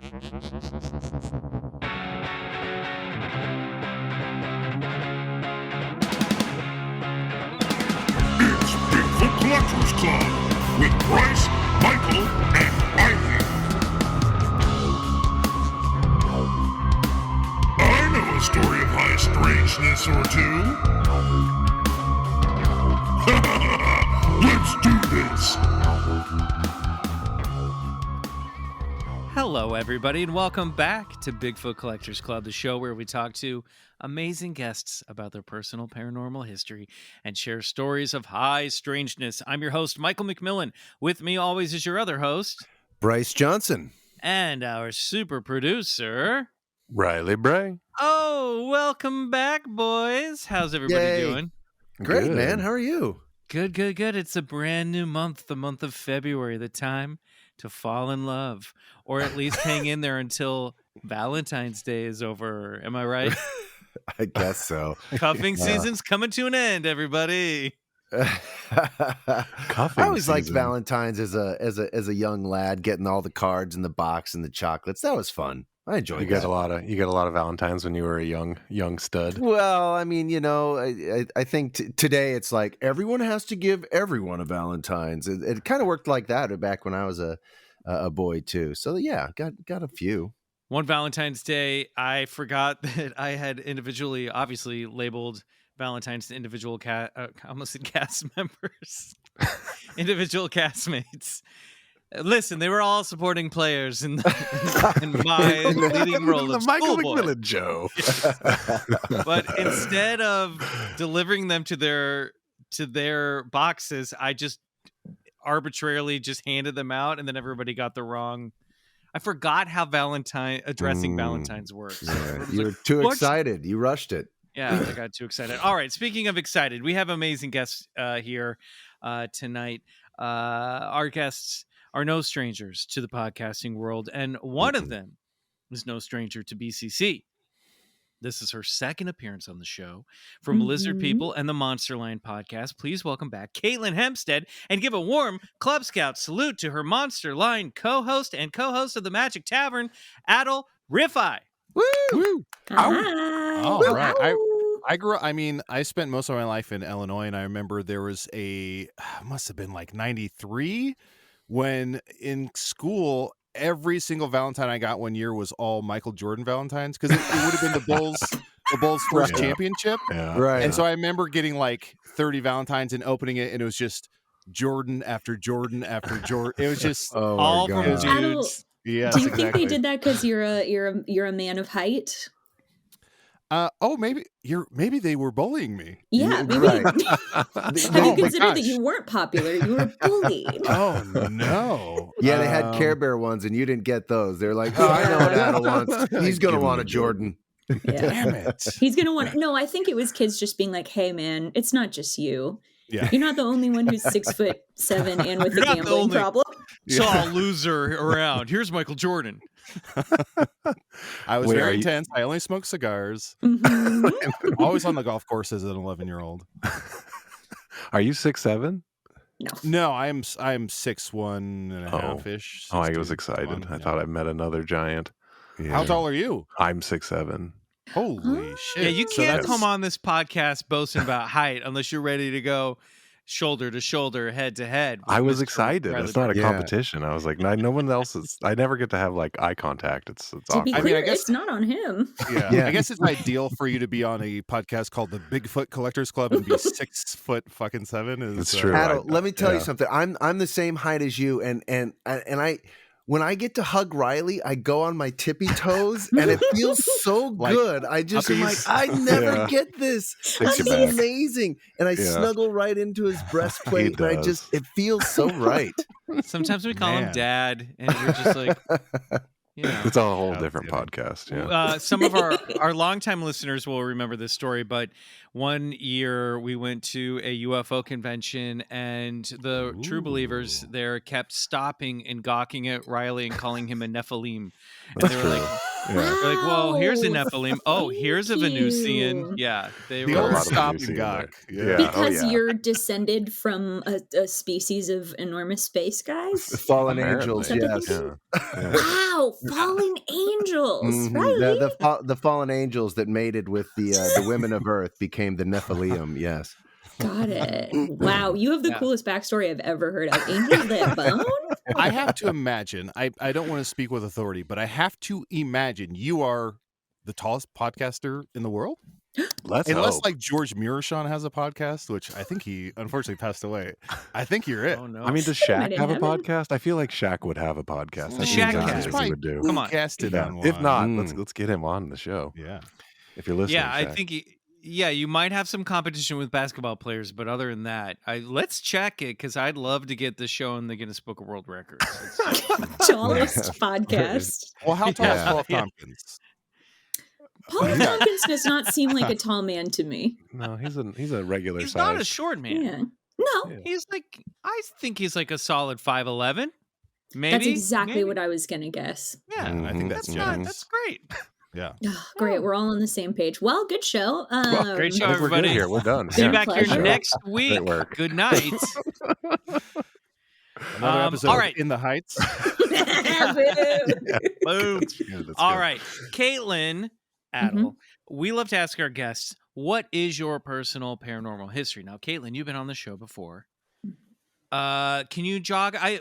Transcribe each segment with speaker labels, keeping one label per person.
Speaker 1: It's Bigfoot Collectors Club with Bryce, Michael, and Ivy. I know a story of high strangeness or two. Let's do this.
Speaker 2: Hello, everybody, and welcome back to Bigfoot Collectors Club, the show where we talk to amazing guests about their personal paranormal history and share stories of high strangeness. I'm your host, Michael McMillan. With me always is your other host,
Speaker 3: Bryce Johnson.
Speaker 2: And our super producer,
Speaker 4: Riley Bray.
Speaker 2: Oh, welcome back, boys. How's everybody
Speaker 3: Yay.
Speaker 2: doing?
Speaker 3: Great,
Speaker 4: Good.
Speaker 3: man. How are you?
Speaker 2: Good. It's a brand new month, the month of February, the time to fall in love, or at least hang in there until Valentine's Day is over. Am I right?
Speaker 3: I guess so.
Speaker 2: Cuffing season's coming to an end, everybody.
Speaker 3: I always liked Valentine's as a young lad, getting all the cards in the box and the chocolates. That was fun. I enjoyed
Speaker 4: You
Speaker 3: that.
Speaker 4: get a lot of Valentines when you were a young stud.
Speaker 3: Well, I mean, I think today it's like everyone has to give everyone a Valentine's. It kind of worked like that back when I was a boy too. So yeah, got a few.
Speaker 2: One Valentine's Day, I forgot that I had obviously labeled Valentine's to individual I almost said cast members, individual castmates. Listen, they were all supporting players in my leading role of
Speaker 4: the Michael
Speaker 2: Schoolboy.
Speaker 4: McMillan Joe.
Speaker 2: But instead of delivering them to their boxes, I just arbitrarily just handed them out, and then everybody got the wrong. I forgot how addressing Valentine's works.
Speaker 3: Yeah, you were too excited. You rushed it.
Speaker 2: Yeah, I got too excited. All right, speaking of excited, we have amazing guests here tonight. Our guests are no strangers to the podcasting world, and one of them is no stranger to BCC. This is her second appearance on the show from Lizard People and the Monster Line podcast. Please welcome back Katelyn Hempstead and give a warm Club Scout salute to her Monster Line co-host and co-host of the Magic Tavern, Adal Rifai.
Speaker 4: Woo!
Speaker 5: Hi.
Speaker 4: All right. I spent most of my life in Illinois, and I remember there was must have been like 93 when in school, every single Valentine I got one year was all Michael Jordan Valentines, because it would have been the Bulls' first championship.
Speaker 3: Yeah. Right.
Speaker 4: And so I remember getting like 30 Valentines and opening it, and it was just Jordan after Jordan after Jordan. It was just
Speaker 2: all from dudes.
Speaker 5: Adal,
Speaker 4: Yes,
Speaker 5: do you think they did that because you're a man of height?
Speaker 4: Maybe they were bullying me.
Speaker 5: Yeah, maybe.
Speaker 3: Right.
Speaker 5: Have you considered that you weren't popular? You were bullied.
Speaker 4: Oh no!
Speaker 3: Yeah, they had Care Bear ones, and you didn't get those. They're like, oh, I know what Adal wants. He's gonna want a Jordan.
Speaker 5: Yeah.
Speaker 4: Damn it!
Speaker 5: He's gonna want. No, I think it was kids just being like, "Hey, man, it's not just you.
Speaker 4: Yeah.
Speaker 5: You're not the only one who's 6'7" and with
Speaker 2: You're
Speaker 5: a
Speaker 2: not the
Speaker 5: gambling
Speaker 2: only-
Speaker 5: problem."
Speaker 2: Saw a loser around. Here's Michael Jordan.
Speaker 4: I was
Speaker 3: Wait,
Speaker 4: very intense. I only smoked cigars.
Speaker 5: Mhm.
Speaker 4: Always on the golf course as an 11-year-old.
Speaker 6: Are you 6'7"?
Speaker 4: No, I'm 6'1" and a half ish.
Speaker 6: Oh, I was excited. I thought I met another giant.
Speaker 3: Yeah.
Speaker 4: How tall are you?
Speaker 6: I'm 6'7".
Speaker 4: Holy shit!
Speaker 2: Yeah, you
Speaker 4: So
Speaker 2: can't
Speaker 4: that's-
Speaker 2: come on this podcast boasting about height unless you're ready to go shoulder to shoulder, head to head. with
Speaker 6: I was
Speaker 2: Mr.
Speaker 6: excited.
Speaker 2: Riley
Speaker 6: It's not a
Speaker 3: Yeah.
Speaker 6: competition. I was like, no one else is. I never get to have like eye contact. It's
Speaker 5: To be
Speaker 6: awkward.
Speaker 4: I mean,
Speaker 5: clear,
Speaker 4: I guess-
Speaker 5: it's not on him.
Speaker 4: Yeah, I guess it's ideal for you to be on a podcast called the Bigfoot Collectors Club and be 6'7".
Speaker 6: It's true.
Speaker 3: Adal, let me tell you
Speaker 6: Yeah.
Speaker 3: something. I'm the same height as you, and I when I get to hug Riley, I go on my tippy toes, and it feels so
Speaker 4: Like
Speaker 3: good. I just am like,
Speaker 4: puppies.
Speaker 3: I never
Speaker 6: Yeah.
Speaker 3: get this.
Speaker 6: Takes
Speaker 3: This
Speaker 6: you
Speaker 3: is
Speaker 6: back.
Speaker 3: amazing, and I
Speaker 6: Yeah.
Speaker 3: snuggle right into his breastplate, and I
Speaker 6: does.
Speaker 3: it feels so right.
Speaker 2: Sometimes we call him
Speaker 4: Man.
Speaker 2: Dad, and you're just like,
Speaker 6: It's a whole
Speaker 4: Yeah,
Speaker 6: different
Speaker 4: kidding.
Speaker 6: podcast. Yeah.
Speaker 2: Some of our longtime listeners will remember this story, but one year we went to a UFO convention, and the true believers there kept stopping and gawking at Riley and calling him a Nephilim. And they were like,
Speaker 6: Yeah.
Speaker 2: They're like, whoa, here's a
Speaker 5: Wow.
Speaker 2: Nephilim. Oh, here's a
Speaker 5: Thank
Speaker 2: Venusian.
Speaker 5: you.
Speaker 2: Yeah, they
Speaker 4: The
Speaker 6: Got a
Speaker 4: old
Speaker 6: lot of
Speaker 4: stop
Speaker 6: Venusian
Speaker 4: and
Speaker 6: in
Speaker 4: gawk.
Speaker 6: there.
Speaker 4: Yeah.
Speaker 5: Because
Speaker 6: Oh, yeah.
Speaker 5: you're descended from a species of enormous space guys?
Speaker 3: Fallen
Speaker 6: Apparently.
Speaker 3: angels,
Speaker 5: Is that the
Speaker 3: yes.
Speaker 5: thinking?
Speaker 6: Yeah.
Speaker 5: Wow, fallen angels,
Speaker 3: Mhm.
Speaker 5: Riley.
Speaker 3: The fallen angels that mated with the women of Earth became the Nephilim. Yes.
Speaker 5: Got it. Wow, you have the
Speaker 2: Yeah.
Speaker 5: coolest backstory I've ever heard of. Angels that bone?
Speaker 4: I have to imagine, I don't want to speak with authority, but I have to imagine you are the tallest podcaster in the world.
Speaker 6: Let's
Speaker 4: Unless
Speaker 6: hope.
Speaker 4: like George Murashon has a podcast, which I think he unfortunately passed away. I think you're it.
Speaker 2: Oh no.
Speaker 6: I mean, does
Speaker 5: Put him
Speaker 6: Shaq
Speaker 5: in
Speaker 6: have a
Speaker 5: heaven.
Speaker 6: podcast? I feel like Shaq would have a podcast. That
Speaker 2: Shaq
Speaker 6: seems
Speaker 2: has.
Speaker 6: like
Speaker 4: He's
Speaker 6: something
Speaker 4: probably
Speaker 6: he would do.
Speaker 2: Come on.
Speaker 4: guested
Speaker 6: Yeah.
Speaker 4: on
Speaker 6: If
Speaker 4: one.
Speaker 6: not,
Speaker 3: Mm.
Speaker 6: let's get him on the show.
Speaker 4: Yeah.
Speaker 6: If you're listening,
Speaker 2: Yeah, I
Speaker 6: Shaq.
Speaker 2: think you might have some competition with basketball players, but other than that, let's check it because I'd love to get this show in the Guinness Book of World Records.
Speaker 5: Tallest podcast.
Speaker 4: Well, how tall is
Speaker 2: Yeah.
Speaker 4: Paul
Speaker 2: Yeah.
Speaker 4: Tompkins?
Speaker 5: Paul Tompkins does not seem like a tall man to me.
Speaker 6: No, he's a regular
Speaker 2: He's
Speaker 6: size.
Speaker 2: not a short man.
Speaker 5: Yeah. No,
Speaker 6: Yeah.
Speaker 2: He's like, I think he's like a solid 5'11". Maybe
Speaker 5: that's exactly
Speaker 2: maybe.
Speaker 5: what I was going to guess.
Speaker 2: Yeah,
Speaker 4: I think that's
Speaker 2: that's
Speaker 4: generous.
Speaker 2: that's great.
Speaker 4: Yeah.
Speaker 5: Great. We're all on the same page. Well, good show.
Speaker 6: Well,
Speaker 2: Great show,
Speaker 6: I think we're good
Speaker 2: everybody.
Speaker 6: here. We're done.
Speaker 2: See you
Speaker 5: Yeah.
Speaker 2: back here
Speaker 5: Pleasure.
Speaker 2: next week.
Speaker 6: work.
Speaker 2: Good night.
Speaker 4: Another episode
Speaker 2: all
Speaker 4: of
Speaker 2: right.
Speaker 4: In the Heights.
Speaker 2: Boom.
Speaker 6: Yeah, that's
Speaker 2: All
Speaker 6: good.
Speaker 2: right, Katelyn, Adal, we love to ask our guests, what is your personal paranormal history? Now, Katelyn, you've been on the show before. Can you jog? I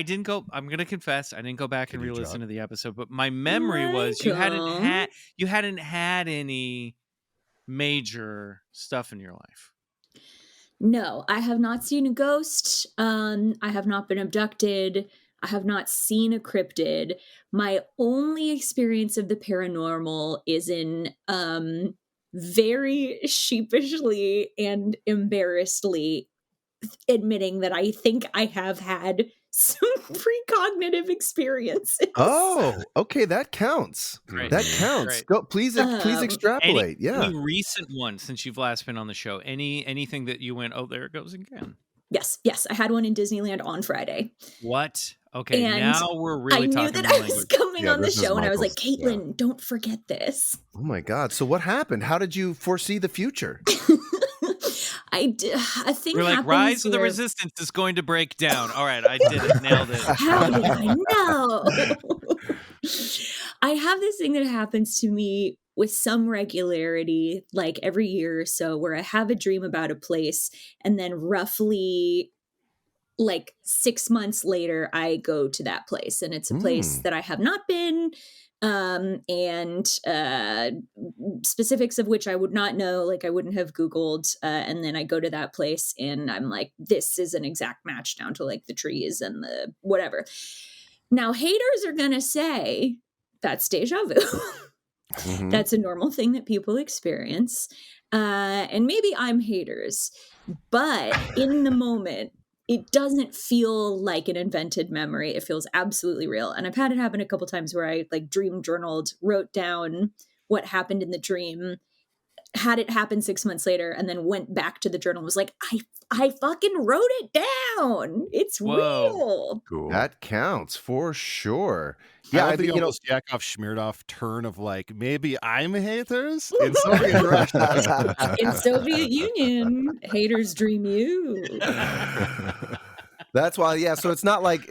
Speaker 2: didn't go. I'm gonna confess, I didn't go back
Speaker 4: Can
Speaker 2: and
Speaker 4: you
Speaker 2: re-listen
Speaker 4: jog?
Speaker 2: to the episode, but my memory was you hadn't had any major stuff in your life.
Speaker 5: No, I have not seen a ghost. I have not been abducted. I have not seen a cryptid. My only experience of the paranormal is in very sheepishly and embarrassedly admitting that I think I have had some precognitive experiences.
Speaker 3: Oh, okay, that counts.
Speaker 2: Great.
Speaker 3: That counts.
Speaker 2: Great.
Speaker 3: Go, please extrapolate. Yeah.
Speaker 2: Any recent ones since you've last been on the show? Anything that you went, oh, there it goes again?
Speaker 5: Yes, I had one in Disneyland on Friday.
Speaker 2: What? Okay,
Speaker 5: And
Speaker 2: now we're really
Speaker 5: I knew
Speaker 2: talking
Speaker 5: that
Speaker 2: my
Speaker 5: I was
Speaker 2: language.
Speaker 5: coming
Speaker 6: Yeah,
Speaker 5: on the
Speaker 6: this is
Speaker 5: show, and I was like,
Speaker 6: Michael's- yeah.
Speaker 5: Katelyn, don't forget this.
Speaker 3: Oh my God. So what happened? How did you foresee the future?
Speaker 5: A thing
Speaker 2: We're like,
Speaker 5: happens
Speaker 2: Rise of the
Speaker 5: where-
Speaker 2: Resistance is going to break down. All right, I did it. Nailed it.
Speaker 5: How did I know? I have this thing that happens to me with some regularity, like every year or so, where I have a dream about a place, and then roughly like 6 months later, I go to that place, and it's a place that I have not been. And specifics of which I would not know, like I wouldn't have Googled. And then I go to that place and I'm like, this is an exact match down to like the trees and the whatever. Now, haters are going to say that's deja vu.
Speaker 3: Mhm.
Speaker 5: That's a normal thing that people experience. And maybe I'm haters, but in the moment, it doesn't feel like an invented memory. It feels absolutely real. And I've had it happen a couple times where I like dream journaled, wrote down what happened in the dream, had it happen 6 months later, and then went back to the journal and was like, I fucking wrote it down. It's
Speaker 2: Whoa.
Speaker 5: real.
Speaker 6: Cool.
Speaker 3: That counts for sure.
Speaker 4: Yeah,
Speaker 3: Yeah,
Speaker 4: I
Speaker 3: I
Speaker 4: think
Speaker 3: think,
Speaker 4: you know, Yakov Schmierdov turn of like, maybe I'm haters in Soviet Russia.
Speaker 5: In Soviet Union, haters dream you.
Speaker 3: that's why. Yeah. So it's not like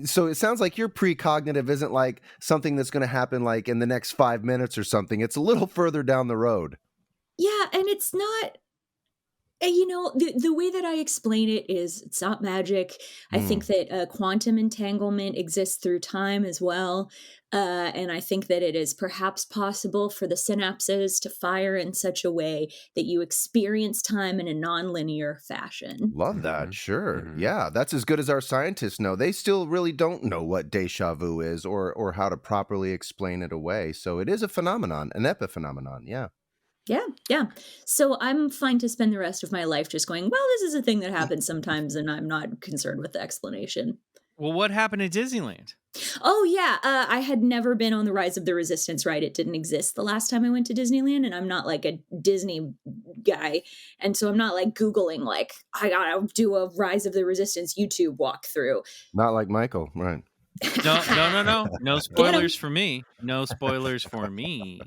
Speaker 3: so it sounds like your precognitive isn't like something that's going to happen like in the next 5 minutes or something. It's a little further down the road.
Speaker 5: Yeah, and it's not, you know, the way that I explain it is it's not magic. I think that quantum entanglement exists through time as well. And I think that it is perhaps possible for the synapses to fire in such a way that you experience time in a nonlinear fashion.
Speaker 3: Love that. Sure.
Speaker 6: Mhm.
Speaker 3: Yeah. That's as good as our scientists know. They still really don't know what deja vu is or how to properly explain it away. So it is a phenomenon, an epiphenomenon. Yeah.
Speaker 5: Yeah. So I'm fine to spend the rest of my life just going, well, this is a thing that happens sometimes, and I'm not concerned with the explanation.
Speaker 2: Well, what happened at Disneyland?
Speaker 5: Oh, yeah. I had never been on the Rise of the Resistance ride. It didn't exist the last time I went to Disneyland, and I'm not like a Disney guy. And so I'm not like Googling, like, I gotta do a Rise of the Resistance YouTube walkthrough.
Speaker 3: Not like Michael. Right.
Speaker 2: No. No
Speaker 5: Get 'em.
Speaker 2: spoilers for me. No spoilers for me.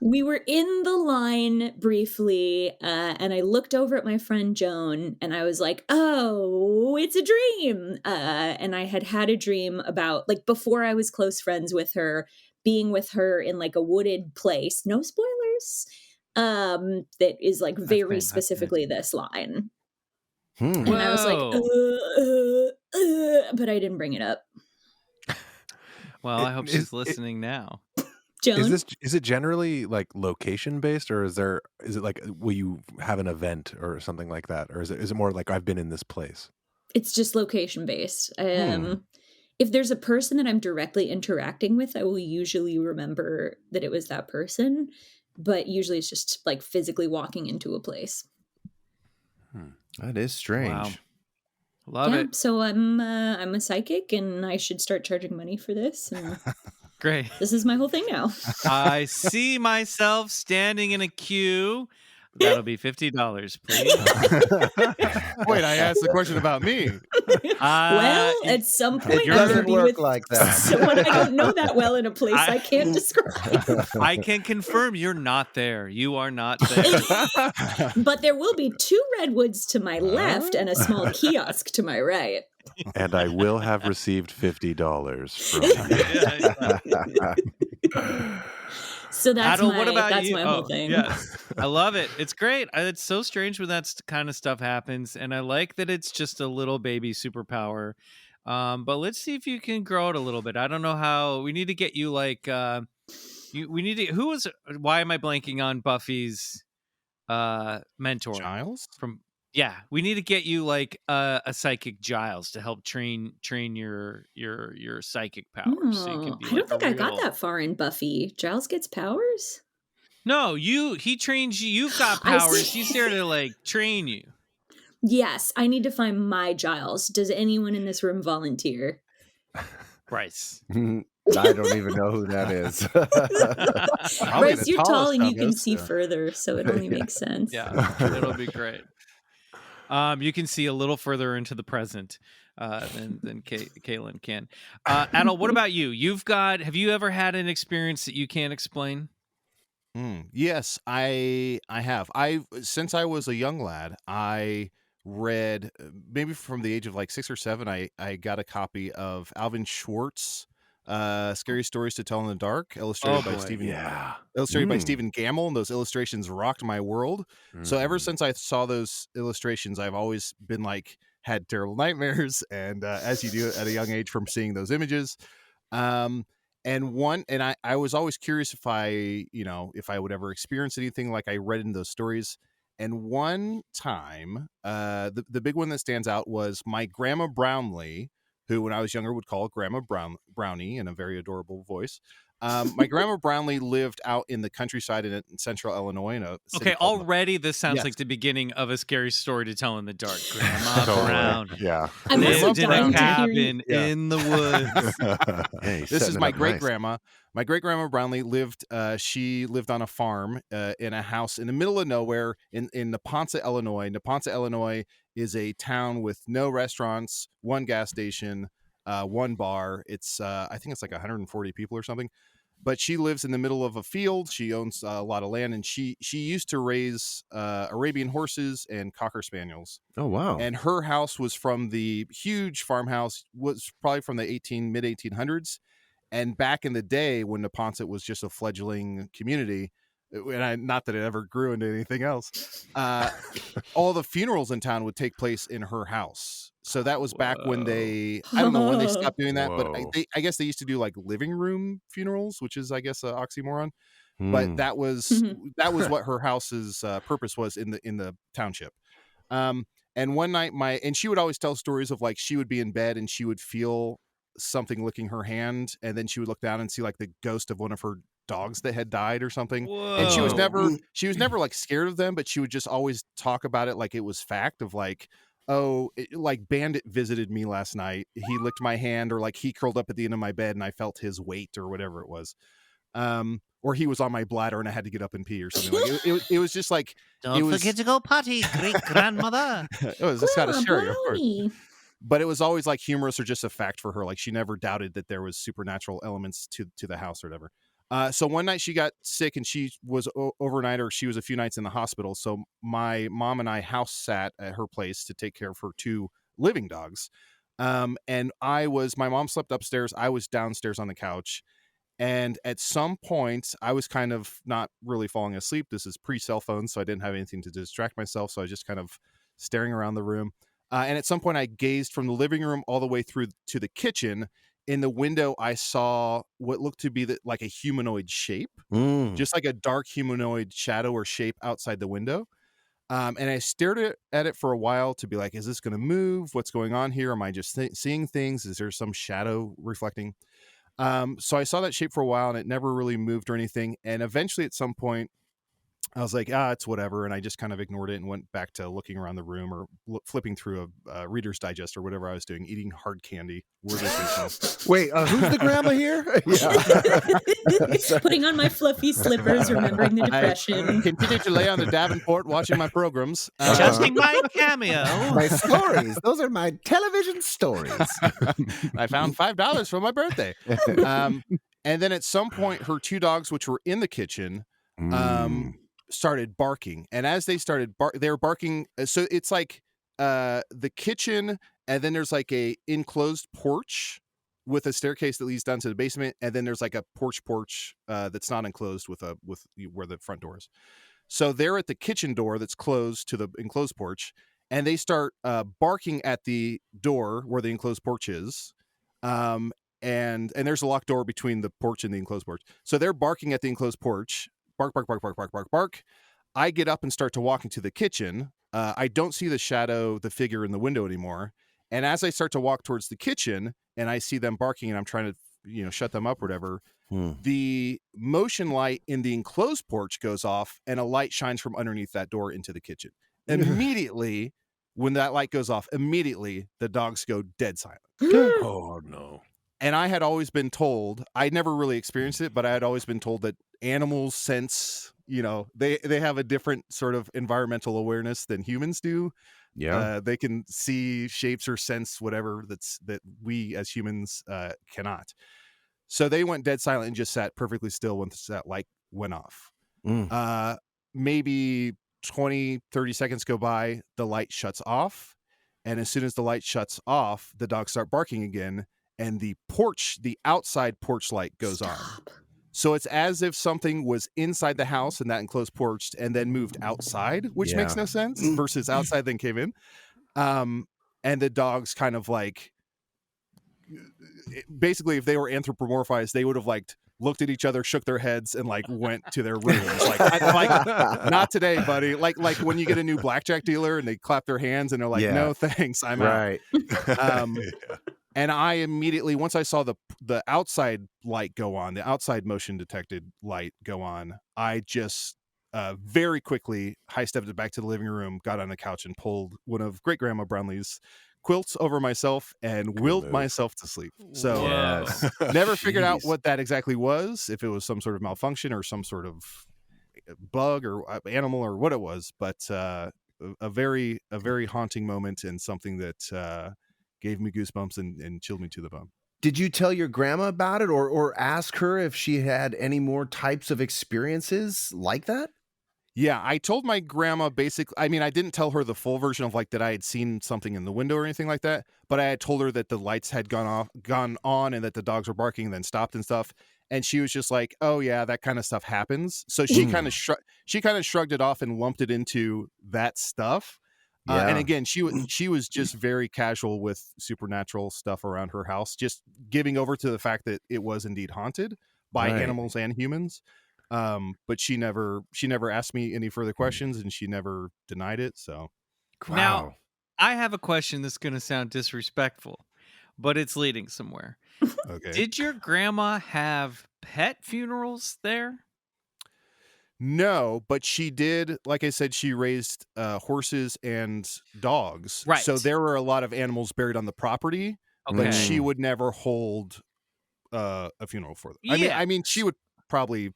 Speaker 5: We were in the line briefly, and I looked over at my friend Joan, and I was like, "Oh, it's a dream!" And I had a dream about, like, before I was close friends with her, being with her in like a wooded place. No spoilers. That is like very specifically this line. And I was like, but I didn't bring it up.
Speaker 2: Well, I hope she's listening now.
Speaker 5: Joan?
Speaker 6: Is it generally like location based, or is it like, will you have an event or something like that, or is it more like I've been in this place?
Speaker 5: It's just location based. If there's a person that I'm directly interacting with, I will usually remember that it was that person, but usually it's just like physically walking into a place.
Speaker 3: That is strange.
Speaker 2: Wow. Love it.
Speaker 5: So I'm a psychic, and I should start charging money for this. And
Speaker 2: Great.
Speaker 5: this is my whole thing now.
Speaker 2: I see myself standing in a queue. That'll be $50, please.
Speaker 4: Wait, I asked the question about me.
Speaker 5: Well, at some point,
Speaker 3: It
Speaker 5: I'm
Speaker 3: doesn't
Speaker 5: gonna be
Speaker 3: work
Speaker 5: with
Speaker 3: like that.
Speaker 5: someone I don't know that well in a place I can't describe.
Speaker 2: I can confirm you're not there. You are not there.
Speaker 5: But there will be 2 redwoods to my left and a small kiosk to my right.
Speaker 6: And I will have received $50 from you.
Speaker 5: So that's
Speaker 2: Adal,
Speaker 5: my,
Speaker 2: what about
Speaker 5: that's
Speaker 2: you?
Speaker 5: my whole thing.
Speaker 2: Yes. I love it. It's great. It's so strange when that kind of stuff happens, and I like that it's just a little baby superpower. But let's see if you can grow it a little bit. I don't know how. We need to get you like we need to. Why am I blanking on Buffy's mentor?
Speaker 4: Giles?
Speaker 2: We need to get you like a psychic Giles to help train your psychic powers. So you can be
Speaker 5: I don't
Speaker 2: like
Speaker 5: think
Speaker 2: a
Speaker 5: I got
Speaker 2: real-
Speaker 5: that far in Buffy. Giles gets powers?
Speaker 2: No, he trains you. You've got
Speaker 5: I
Speaker 2: powers.
Speaker 5: see.
Speaker 2: He's there to like train you.
Speaker 5: Yes, I need to find my Giles. Does anyone in this room volunteer?
Speaker 2: Bryce.
Speaker 3: I don't even know who that is.
Speaker 4: Probably
Speaker 5: Bryce,
Speaker 4: the
Speaker 5: you're tall
Speaker 4: tallest
Speaker 5: and you
Speaker 4: of
Speaker 5: can
Speaker 4: us,
Speaker 5: see
Speaker 4: so.
Speaker 5: further, so it only makes sense.
Speaker 2: Yeah, it'll be great. You can see a little further into the present than Katelyn can. Adal, what about you? Have you ever had an experience that you can't explain?
Speaker 4: Yes, I have. Since I was a young lad, I read, maybe from the age of like 6 or 7, I got a copy of Alvin Schwartz, Scary Stories to Tell in the Dark, illustrated by Stephen Gamble, and those illustrations rocked my world. So ever since I saw those illustrations, I've always been like, had terrible nightmares, and as you do at a young age from seeing those images. And I was always curious if I would ever experience anything like I read in those stories. And one time, the big one that stands out was my Grandma Brownlee, who when I was younger would call Grandma Brownie in a very adorable voice. My Grandma Brownlee lived out in the countryside in central Illinois.
Speaker 2: Okay, already this sounds like the beginning of a scary story to tell in the dark. Grandma Brown.
Speaker 6: Yeah.
Speaker 2: Lived in a
Speaker 5: dying to hear
Speaker 2: cabin in the woods.
Speaker 3: Hey,
Speaker 4: This is
Speaker 3: setting it
Speaker 4: my
Speaker 3: up
Speaker 4: great
Speaker 3: nice.
Speaker 4: grandma. My great grandma Brownlee lived. She lived on a farm in a house in the middle of nowhere in Neponset, Illinois. Neponset, Illinois is a town with no restaurants, one gas station, one bar. It's I think it's like 140 people or something. But she lives in the middle of a field. She owns a lot of land, and she used to raise Arabian horses and Cocker Spaniels.
Speaker 3: Oh, wow.
Speaker 4: And her house was from the huge farmhouse, was probably from the mid 1800s. And back in the day when Neponset was just a fledgling community, and not that it ever grew into anything else, all the funerals in town would take place in her house. So that was back when I don't know when they stopped doing that, but I guess they used to do like living room funerals, which is, I guess, an oxymoron. But that was what her house's purpose was in the township. And one night and she would always tell stories of like she would be in bed and she would feel something licking her hand, and then she would look down and see like the ghost of one of her dogs that had died or something.
Speaker 2: Whoa.
Speaker 4: And she was never like scared of them, but she would just always talk about it like it was fact of like, like Bandit visited me last night, he licked my hand, or like he curled up at the end of my bed and I felt his weight or whatever it was, or he was on my bladder and I had to get up and pee or something. Like it was just like,
Speaker 2: Don't forget to go potty, great grandmother.
Speaker 4: it was a Scottish Terrier, of course.
Speaker 5: Brownie.
Speaker 4: but it was always like humorous or just a fact for her. Like she never doubted that there was supernatural elements to the house or whatever. So one night she got sick and she was overnight, or she was a few nights in the hospital. So my mom and I house sat at her place to take care of her 2 living dogs. And my mom slept upstairs. I was downstairs on the couch. And at some point I was kind of not really falling asleep. This is pre-cell phone, so I didn't have anything to distract myself. So I was just kind of staring around the room. And at some point I gazed from the living room all the way through to the kitchen. In the window, I saw what looked to be like a humanoid shape, just like a dark humanoid shadow or shape outside the window. And I stared at it for a while to be like, is this going to move? What's going on here? Am I just seeing things? Is there some shadow reflecting? So I saw that shape for a while and it never really moved or anything. And eventually at some point, I was like, it's whatever. And I just kind of ignored it and went back to looking around the room or flipping through a Reader's Digest or whatever I was doing, eating hard candy.
Speaker 3: Wait, who's the grandma here?
Speaker 5: Putting on my fluffy slippers, remembering the depression.
Speaker 4: I continue to lay on the Davenport watching my programs.
Speaker 2: Adjusting my cameo.
Speaker 3: My stories. Those are my television stories.
Speaker 4: I found $5 for my birthday. And then at some point, her 2 dogs, which were in the kitchen, started barking, and as they started they were barking, so it's like the kitchen, and then there's like a enclosed porch with a staircase that leads down to the basement, and then there's like a porch that's not enclosed with where the front door is. So they're at the kitchen door that's closed to the enclosed porch, and they start barking at the door where the enclosed porch is, and there's a locked door between the porch and the enclosed porch. So they're barking at the enclosed porch. Bark, bark, bark, bark, bark, bark, bark. I get up and start to walk into the kitchen. I don't see the figure in the window anymore. And as I start to walk towards the kitchen and I see them barking and I'm trying to, shut them up or whatever, the motion light in the enclosed porch goes off and a light shines from underneath that door into the kitchen. Immediately, when that light goes off, immediately the dogs go dead silent.
Speaker 6: Oh, no.
Speaker 4: And I had always been told, I never really experienced it, but I had always been told that animals sense, they have a different sort of environmental awareness than humans do. Yeah. They can see shapes or sense whatever that we as humans cannot. So they went dead silent and just sat perfectly still once that light went off. Maybe 20, 30 seconds go by, the light shuts off. And as soon as the light shuts off, the dogs start barking again. And the outside porch light goes on. So it's as if something was inside the house and that enclosed porch and then moved outside, which makes no sense, versus outside then came in. And the dogs kind of like, basically, if they were anthropomorphized, they would have like looked at each other, shook their heads, and like went to their rooms. Like not today, buddy. Like when you get a new blackjack dealer and they clap their hands and they're like, no thanks, I'm out. And I immediately, once I saw the outside light go on, the outside motion detected light go on, I just very quickly high-stepped it back to the living room, got on the couch and pulled one of Great Grandma Brownlee's quilts over myself and willed myself to sleep. So never figured out what that exactly was, if it was some sort of malfunction or some sort of bug or animal or what it was, but a very haunting moment and something that gave me goosebumps and chilled me to the bone.
Speaker 3: Did you tell your grandma about it or ask her if she had any more types of experiences like that?
Speaker 4: Yeah, I told my grandma basically, I mean, I didn't tell her the full version of like that I had seen something in the window or anything like that, but I had told her that the lights had gone on and that the dogs were barking and then stopped and stuff. And she was just like, oh yeah, that kind of stuff happens. So she kind of shrugged it off and lumped it into that stuff. And again, she was just very casual with supernatural stuff around her house, just giving over to the fact that it was indeed haunted by animals and humans. But she never asked me any further questions, and she never denied it. So
Speaker 2: now I have a question that's going to sound disrespectful, but it's leading somewhere.
Speaker 4: Okay.
Speaker 2: Did your grandma have pet funerals there?
Speaker 4: No, but she did. Like I said, she raised horses and dogs.
Speaker 2: Right.
Speaker 4: So there were a lot of animals buried on the property, but she would never hold a funeral for them.
Speaker 2: Yeah.
Speaker 4: I mean, she would probably,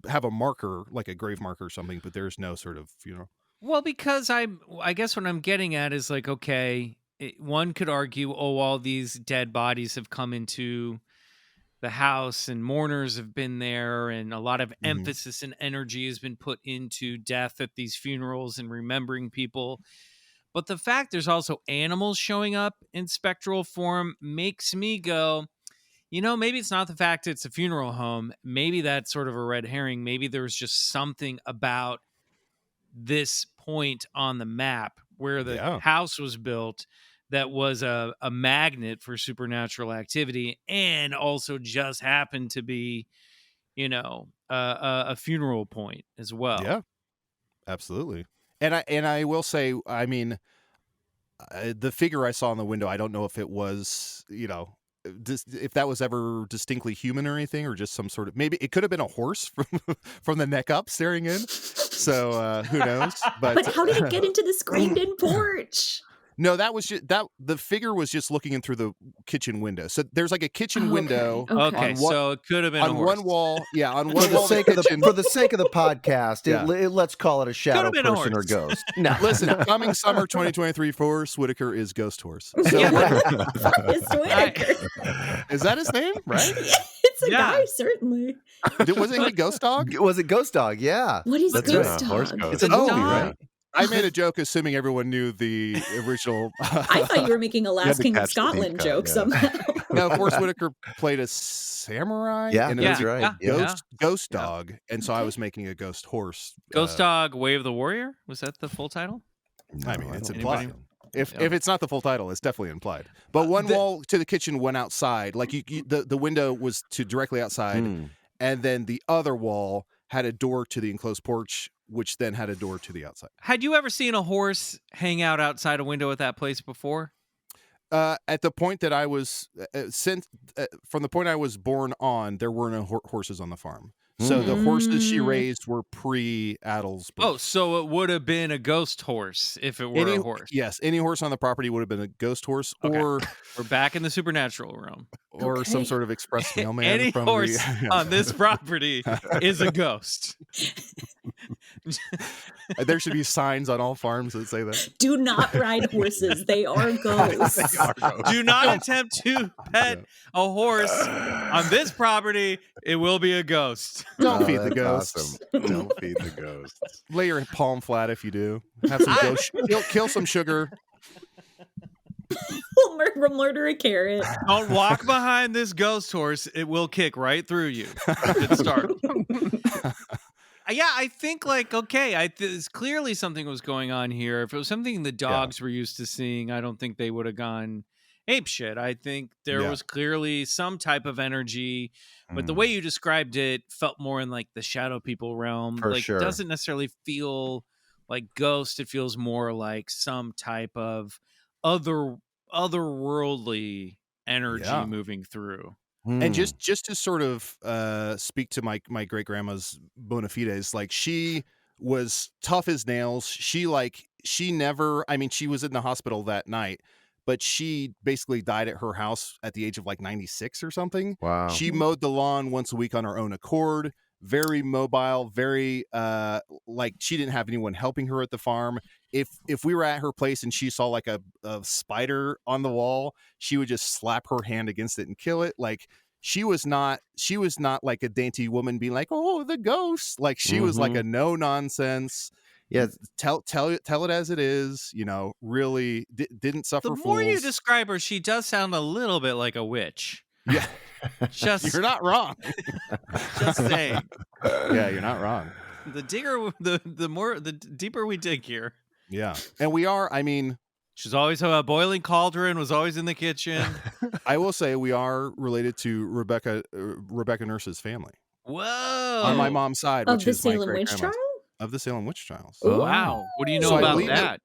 Speaker 4: have a marker, like a grave marker or something, but there's no sort of funeral.
Speaker 2: Well, because I guess what I'm getting at is like, okay, one could argue, oh, all these dead bodies have come into the house and mourners have been there, and a lot of emphasis and energy has been put into death at these funerals and remembering people. But the fact there's also animals showing up in spectral form makes me go, maybe it's not the fact it's a funeral home. Maybe that's sort of a red herring. Maybe there's just something about this point on the map where the house was built that was a magnet for supernatural activity, and also just happened to be, a funeral point as well.
Speaker 4: Yeah, absolutely. And I will say, I mean, the figure I saw in the window, I don't know if it was, if that was ever distinctly human or anything, or just some sort of, maybe it could have been a horse from the neck up staring in. So who knows?
Speaker 5: But how did it get into the screened-in porch?
Speaker 4: No, that was just the figure was just looking in through the kitchen window. So there's like a kitchen window.
Speaker 2: Okay, so it could have been
Speaker 4: on
Speaker 2: a horse.
Speaker 4: one wall. Yeah, on
Speaker 3: For
Speaker 4: one
Speaker 3: the
Speaker 4: wall.
Speaker 3: sake of the podcast, let's call it a shadow
Speaker 2: been a
Speaker 3: person or
Speaker 2: horse.
Speaker 3: ghost. No,
Speaker 4: Listen, coming summer 2023, Forrest Whitaker is Ghost Horse. So
Speaker 5: Forrest Whitaker.
Speaker 4: is that his name? Right?
Speaker 5: It's a guy, certainly.
Speaker 4: Wasn't he Ghost Dog?
Speaker 3: Was it Ghost Dog? Yeah.
Speaker 5: What is
Speaker 6: That's
Speaker 5: Ghost
Speaker 6: a horse
Speaker 5: Dog?
Speaker 6: ghost.
Speaker 3: It's a movie,
Speaker 2: dog.
Speaker 3: right?
Speaker 4: I made a joke assuming everyone knew the original.
Speaker 5: I thought you were making a Last King of
Speaker 6: catch the deep
Speaker 5: Scotland
Speaker 6: cut,
Speaker 5: joke
Speaker 6: yeah.
Speaker 5: somehow.
Speaker 4: No, Forrest Whitaker played a samurai.
Speaker 3: Yeah,
Speaker 4: in a
Speaker 3: that's
Speaker 4: movie
Speaker 3: right.
Speaker 4: called
Speaker 3: Yeah.
Speaker 4: Ghost Dog, and so I was making a ghost horse.
Speaker 2: Ghost Dog, Way of the Warrior? Was that the full title?
Speaker 4: I mean, it's
Speaker 3: don't
Speaker 4: implied.
Speaker 3: think so.
Speaker 4: If it's not the full title, it's definitely implied. But one wall to the kitchen went outside. Like the window was to directly outside, and then the other wall had a door to the enclosed porch, which then had a door to the outside.
Speaker 2: Had you ever seen a horse hang out outside a window at that place before?
Speaker 4: At the point that I was from the point I was born on, there were no horses on the farm. So the horses she raised were pre-Adal's birth.
Speaker 2: Oh, so it would have been a ghost horse if it were a horse.
Speaker 4: Yes, any horse on the property would have been a ghost horse, or
Speaker 2: we're back in the supernatural realm.
Speaker 4: Or some sort of express mailman.
Speaker 2: Any
Speaker 4: from
Speaker 2: horse
Speaker 4: the,
Speaker 2: on this property is a ghost.
Speaker 4: There should be signs on all farms that say that.
Speaker 5: Do not ride horses. They are ghosts.
Speaker 2: Do not attempt to pet a horse on this property. It will be a ghost.
Speaker 4: Don't feed the
Speaker 3: that's
Speaker 4: ghosts.
Speaker 3: awesome.
Speaker 6: Don't feed the ghosts.
Speaker 4: Lay your palm flat if you do. Have some ghost. Kill some sugar.
Speaker 5: We'll murder a carrot.
Speaker 2: Don't walk behind this ghost horse. It will kick right through you. Good start. Yeah, I think there's clearly something was going on here. If it was something the dogs were used to seeing, I don't think they would have gone apeshit. I think there was clearly some type of energy, but the way you described it felt more in like the shadow people realm.
Speaker 3: For
Speaker 2: like
Speaker 3: sure.
Speaker 2: It doesn't necessarily feel like ghost. It feels more like some type of otherworldly energy moving through.
Speaker 4: And just to sort of speak to my great grandma's bona fides, like she was tough as nails. She never, I mean, she was in the hospital that night, but she basically died at her house at the age of like 96 or something.
Speaker 3: Wow.
Speaker 4: She mowed the lawn once a week on her own accord. Very mobile, very like she didn't have anyone helping her at the farm. If we were at her place and she saw like a spider on the wall, she would just slap her hand against it and kill it. Like she was not like a dainty woman being like, oh, the ghost. Like she was like a no nonsense. Yeah, tell it as it is. You know, really didn't suffer.
Speaker 2: The more you describe her, she does sound a little bit like a witch.
Speaker 4: Yeah.
Speaker 2: Just
Speaker 4: you're not wrong.
Speaker 2: Just saying.
Speaker 4: Yeah, you're not wrong.
Speaker 2: The deeper we dig here.
Speaker 4: Yeah. And we are, I mean,
Speaker 2: she's always a boiling cauldron, was always in the kitchen.
Speaker 4: I will say we are related to Rebecca Nurse's family.
Speaker 2: Whoa.
Speaker 4: On my mom's side,
Speaker 5: Of
Speaker 4: which
Speaker 5: the
Speaker 4: is my
Speaker 5: Salem witch trial?
Speaker 4: Of the Salem witch trials.
Speaker 2: Oh, wow. What do you know
Speaker 4: So
Speaker 2: about that?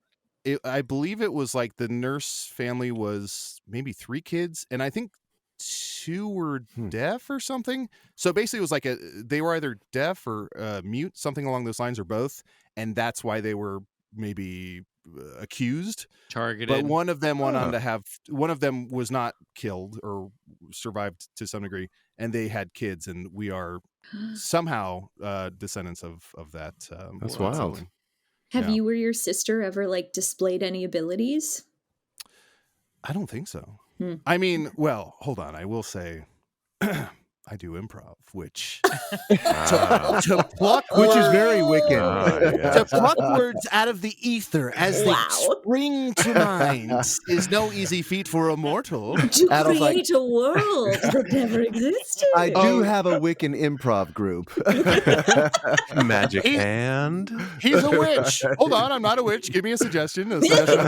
Speaker 4: I believe it was like the Nurse family was maybe 3 kids, and I think 2 were deaf or something. So basically it was like they were either deaf or mute, something along those lines, or both, and that's why they were maybe accused,
Speaker 2: targeted.
Speaker 4: But one of them went on to have, one of them was not killed or survived to some degree, and they had kids, and we are somehow descendants of that.
Speaker 3: That's wild.
Speaker 5: Have you or your sister ever like displayed any abilities?
Speaker 4: I don't think so.
Speaker 5: Hmm.
Speaker 4: I mean, well, hold on. I will say I do improv, which to pluck
Speaker 3: Which is
Speaker 4: words,
Speaker 3: very Wiccan.
Speaker 4: to pluck words out of the ether as they
Speaker 5: Wow.
Speaker 4: spring to mind is no easy feat for a mortal.
Speaker 5: To
Speaker 3: Adal's like,
Speaker 5: create a world that never existed.
Speaker 3: I do have a Wiccan improv group.
Speaker 6: Magic
Speaker 4: He-
Speaker 6: hand.
Speaker 4: He's a witch. Hold on, I'm not a witch. Give me a suggestion.
Speaker 5: I'm not a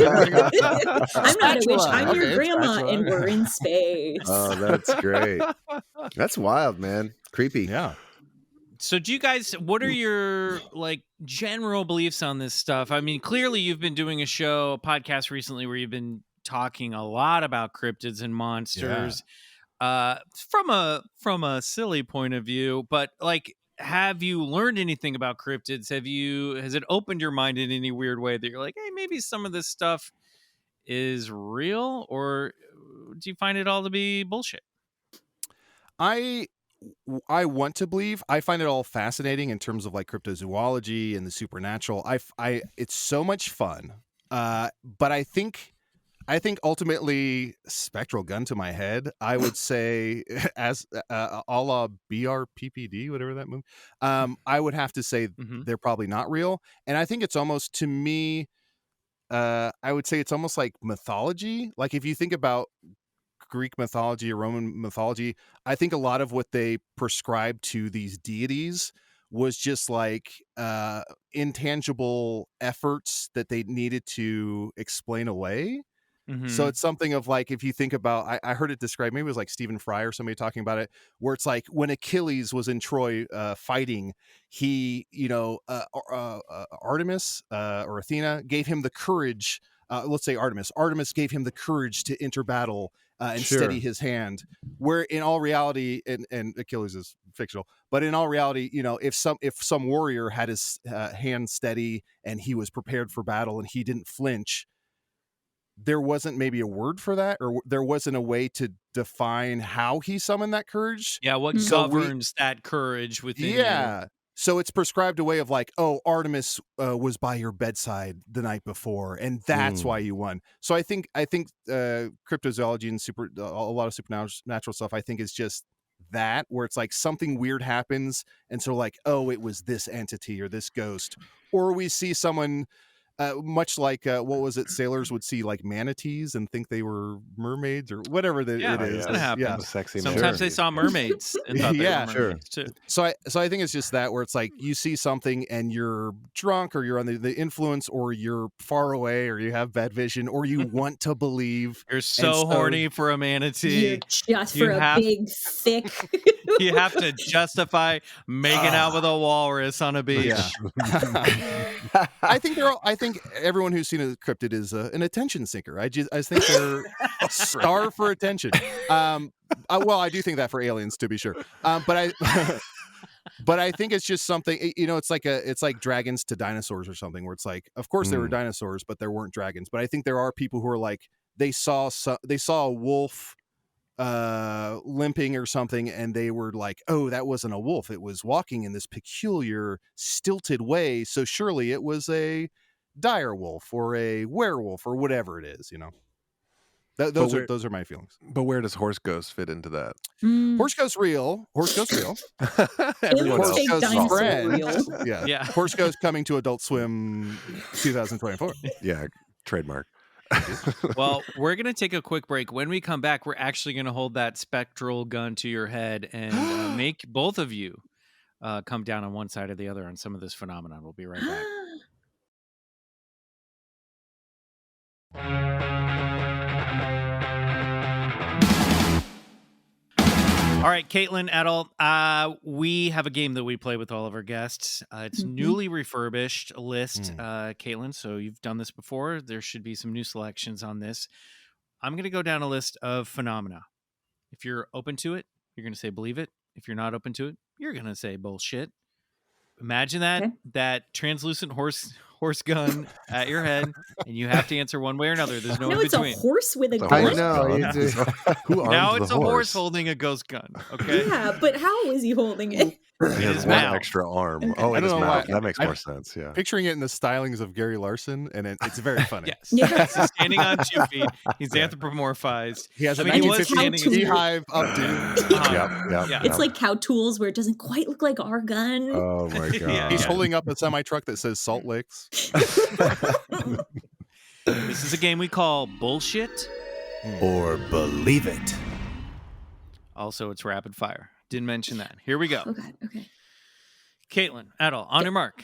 Speaker 5: witch.
Speaker 4: Spatula.
Speaker 5: I'm your
Speaker 4: Okay,
Speaker 5: grandma,
Speaker 4: spatula.
Speaker 5: and we're in space.
Speaker 3: Oh, that's great. That's wild, man. Creepy.
Speaker 4: Yeah.
Speaker 2: So do you guys, what are your like general beliefs on this stuff? I mean, clearly you've been doing a podcast recently where you've been talking a lot about cryptids and monsters from a silly point of view, but like, have you learned anything about cryptids? Has it opened your mind in any weird way that you're like, hey, maybe some of this stuff is real, or do you find it all to be bullshit?
Speaker 4: I want to believe. I find it all fascinating in terms of like cryptozoology and the supernatural. It's so much fun. But I think ultimately, spectral gun to my head, I would say, as a la BRPPD, whatever that movie, I would have to say they're probably not real. And I think it's almost, to me, I would say it's almost like mythology. Like if you think about Greek mythology or Roman mythology, I think a lot of what they prescribed to these deities was just like intangible efforts that they needed to explain away. So it's something of like, if you think about, I heard it described, maybe it was like Stephen Fry or somebody talking about it, where it's like when Achilles was in Troy fighting, he, Artemis or Athena gave him the courage. Let's say Artemis gave him the courage to enter battle and steady his hand. Where in all reality, and Achilles is fictional, but in all reality, if some warrior had his hand steady and he was prepared for battle and he didn't flinch, there wasn't maybe a word for that, or there wasn't a way to define how he summoned that courage.
Speaker 2: Yeah, what governs that courage within you?
Speaker 4: So it's prescribed a way of like, oh, Artemis was by your bedside the night before, and that's why you won. So I think cryptozoology and a lot of supernatural stuff, I think, is just that, where it's like something weird happens, and so like, oh, it was this entity or this ghost, or we see someone. Much like what was it? Sailors would see like manatees and think they were mermaids or whatever it is.
Speaker 2: That happens.
Speaker 4: Yeah,
Speaker 6: sexy.
Speaker 2: Sometimes they saw mermaids and thought they were mermaids too.
Speaker 4: So I think it's just that, where it's like you see something and you're drunk, or you're on the influence, or you're far away, or you have bad vision, or you want to believe.
Speaker 2: You're so horny for a manatee.
Speaker 5: You're just for a big, thick.
Speaker 2: You have to justify making out with a walrus on a beach.
Speaker 4: Yeah. I think everyone who's seen a cryptid is an attention seeker. I think they're starved for attention. Well, I do think that for aliens, to be sure. But I think it's just something. It's like dragons to dinosaurs or something, where it's like, of course there were dinosaurs, but there weren't dragons. But I think there are people who are like, they saw a wolf limping or something, and they were like, oh, that wasn't a wolf, it was walking in this peculiar stilted way, so surely it was a dire wolf or a werewolf or whatever it is. Those are my feelings.
Speaker 6: But where does horse ghost fit into that?
Speaker 4: Horse ghost real.
Speaker 6: Everyone else.
Speaker 4: Horse ghost friend.
Speaker 5: Real.
Speaker 4: Yeah. Horse ghost coming to Adult Swim 2024.
Speaker 6: Yeah, trademark.
Speaker 2: Well, we're going to take a quick break. When we come back, we're actually going to hold that spectral gun to your head and make both of you come down on one side or the other on some of this phenomenon. We'll be right back. All right, Katelyn, Adal, we have a game that we play with all of our guests. It's newly refurbished list, Katelyn, so you've done this before. There should be some new selections on this. I'm going to go down a list of phenomena. If you're open to it, you're going to say believe it. If you're not open to it, you're going to say bullshit. Imagine that translucent horse gun at your head, and you have to answer one way or another. There's no
Speaker 5: No,
Speaker 2: in
Speaker 5: it's a
Speaker 2: between.
Speaker 5: horse with a
Speaker 6: It's a
Speaker 5: gun.
Speaker 3: I
Speaker 6: horse
Speaker 3: know.
Speaker 6: gun.
Speaker 3: You do.
Speaker 6: Who arms
Speaker 2: Now
Speaker 6: the
Speaker 2: it's a horse holding a ghost gun. Okay.
Speaker 5: Yeah, but how is he holding it?
Speaker 6: He
Speaker 2: In
Speaker 6: has
Speaker 2: his
Speaker 6: one
Speaker 2: mouth.
Speaker 6: extra arm.
Speaker 5: Okay.
Speaker 6: Oh,
Speaker 4: I
Speaker 6: in his
Speaker 4: don't know
Speaker 6: mouth.
Speaker 4: why-
Speaker 6: That makes
Speaker 4: I-
Speaker 6: more sense. Yeah.
Speaker 4: Picturing it in the stylings of Gary Larson, and it's very funny.
Speaker 2: Yes.
Speaker 5: Yeah.
Speaker 2: Yes, he's standing on 2 feet. He's anthropomorphized.
Speaker 4: He has a
Speaker 2: I mean, he was
Speaker 4: 1950s
Speaker 2: standing.
Speaker 4: beehive updo.
Speaker 2: Uh-huh.
Speaker 6: Yep.
Speaker 5: It's like Cow Tools, where it doesn't quite look like our gun.
Speaker 6: Oh my god.
Speaker 2: Yeah.
Speaker 4: He's holding up a semi truck that says Salt Licks.
Speaker 2: This is a game we call Bullshit.
Speaker 3: Or believe it.
Speaker 2: Also, it's rapid fire. Didn't mention that. Here we go.
Speaker 5: Oh God. Okay.
Speaker 2: Katelyn, Adal, on your mark.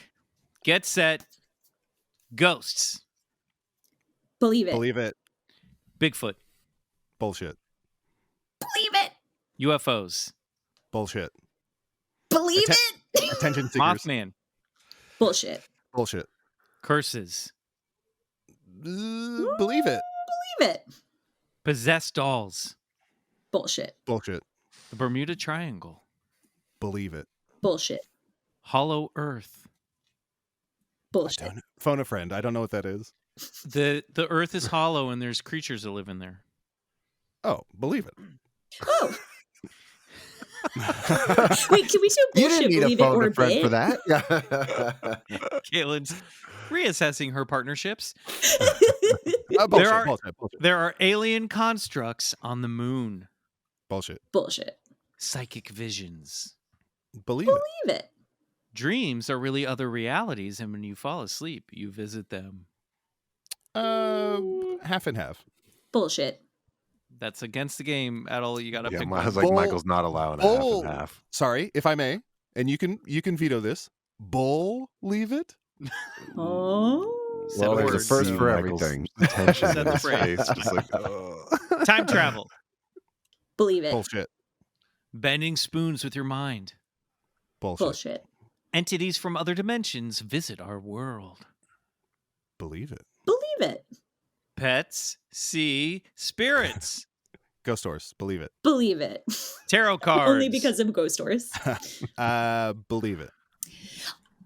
Speaker 2: Get set. Ghosts.
Speaker 5: Believe it.
Speaker 4: Believe it.
Speaker 2: Bigfoot.
Speaker 4: Bullshit.
Speaker 5: Believe it.
Speaker 2: UFOs.
Speaker 4: Bullshit.
Speaker 5: Believe
Speaker 4: Atten-
Speaker 5: it.
Speaker 4: Attention seekers.
Speaker 2: Mothman.
Speaker 5: Bullshit.
Speaker 4: Bullshit.
Speaker 2: Curses.
Speaker 4: Believe it.
Speaker 5: Believe it.
Speaker 2: Possessed dolls.
Speaker 5: Bullshit.
Speaker 4: Bullshit.
Speaker 2: The Bermuda Triangle.
Speaker 4: Believe it.
Speaker 5: Bullshit.
Speaker 2: Hollow Earth.
Speaker 5: Bullshit.
Speaker 4: Phone a friend. I don't know what that is.
Speaker 2: The Earth is hollow and there's creatures that live in there.
Speaker 4: Oh, believe it.
Speaker 5: Oh. Wait, can we do
Speaker 3: You
Speaker 5: bullshit?
Speaker 3: didn't need a
Speaker 5: Believe it
Speaker 3: phone
Speaker 5: or
Speaker 3: a friend
Speaker 5: bit?
Speaker 3: for that. Yeah.
Speaker 2: Caitlin's reassessing her partnerships.
Speaker 4: Bullshit. Bullshit.
Speaker 2: There are alien constructs on the moon.
Speaker 4: Bullshit.
Speaker 5: Bullshit.
Speaker 2: Psychic visions.
Speaker 4: Believe it.
Speaker 5: Believe it.
Speaker 2: Dreams are really other realities, and when you fall asleep, you visit them.
Speaker 4: Half and half.
Speaker 5: Bullshit.
Speaker 2: That's against the game, Adal. You got to
Speaker 6: Yeah,
Speaker 2: pick
Speaker 6: I was
Speaker 2: one.
Speaker 6: like, Michael's not allowing a half and half.
Speaker 4: Sorry, if I may, and you can veto this. Leave it.
Speaker 5: Oh.
Speaker 2: Set
Speaker 3: Well,
Speaker 2: of
Speaker 3: there's a
Speaker 2: words.
Speaker 3: first
Speaker 6: See
Speaker 3: for
Speaker 6: Michael's
Speaker 3: everything.
Speaker 6: Tension
Speaker 2: Set
Speaker 6: in
Speaker 2: the
Speaker 6: his
Speaker 2: phrase.
Speaker 6: face, just like, ugh.
Speaker 2: Time travel.
Speaker 5: Believe it.
Speaker 4: Bullshit.
Speaker 2: Bending spoons with your mind.
Speaker 4: Bullshit.
Speaker 5: Bullshit.
Speaker 2: Entities from other dimensions visit our world.
Speaker 4: Believe it.
Speaker 5: Believe it.
Speaker 2: Pets see spirits.
Speaker 4: Ghost horse. Believe it.
Speaker 5: Believe it.
Speaker 2: Tarot cards.
Speaker 5: Only because of ghost stories.
Speaker 4: Believe it.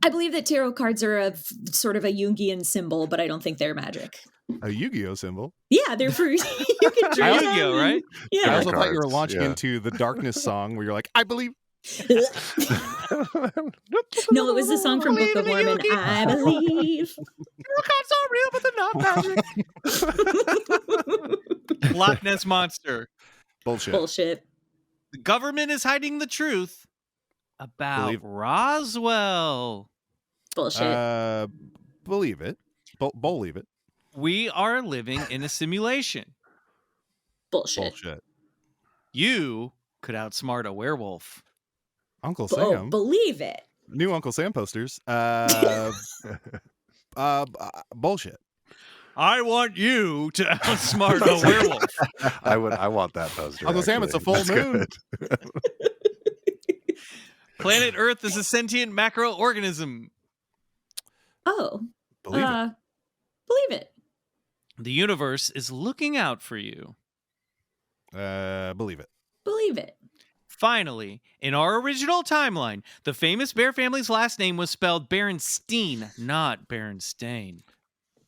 Speaker 5: I believe that tarot cards are sort of a Jungian symbol, but I don't think they're magic.
Speaker 4: A Yu-Gi-Oh symbol.
Speaker 5: Yeah, they're for you can draw
Speaker 2: Yu-Gi-Oh,
Speaker 5: them.
Speaker 2: right?
Speaker 4: I
Speaker 5: Yeah.
Speaker 4: also thought you were
Speaker 6: Cards,
Speaker 4: launching
Speaker 6: yeah.
Speaker 4: into the Darkness song where you're like, I believe.
Speaker 5: No, it was the song from Book of Mormon. I believe.
Speaker 2: Loch Ness Monster.
Speaker 4: Bullshit.
Speaker 5: Bullshit.
Speaker 2: The government is hiding the truth about
Speaker 4: Believe-
Speaker 2: Roswell.
Speaker 5: Bullshit.
Speaker 4: Believe it. Believe it.
Speaker 2: We are living in a simulation.
Speaker 5: Bullshit.
Speaker 4: Bullshit.
Speaker 2: You could outsmart a werewolf.
Speaker 4: Uncle
Speaker 5: Oh,
Speaker 4: Sam.
Speaker 5: believe it.
Speaker 4: New Uncle Sam posters. Bullshit.
Speaker 2: I want you to outsmart a werewolf.
Speaker 6: I want that poster.
Speaker 4: Uncle Sam, it's a full
Speaker 6: That's
Speaker 4: moon.
Speaker 6: good.
Speaker 2: Planet Earth is a sentient macroorganism.
Speaker 5: Oh.
Speaker 4: Believe it.
Speaker 5: Believe it.
Speaker 2: The universe is looking out for you.
Speaker 4: Believe it.
Speaker 5: Believe it.
Speaker 2: Finally, in our original timeline, the famous Bear family's last name was spelled Berenstein, not Berenstain.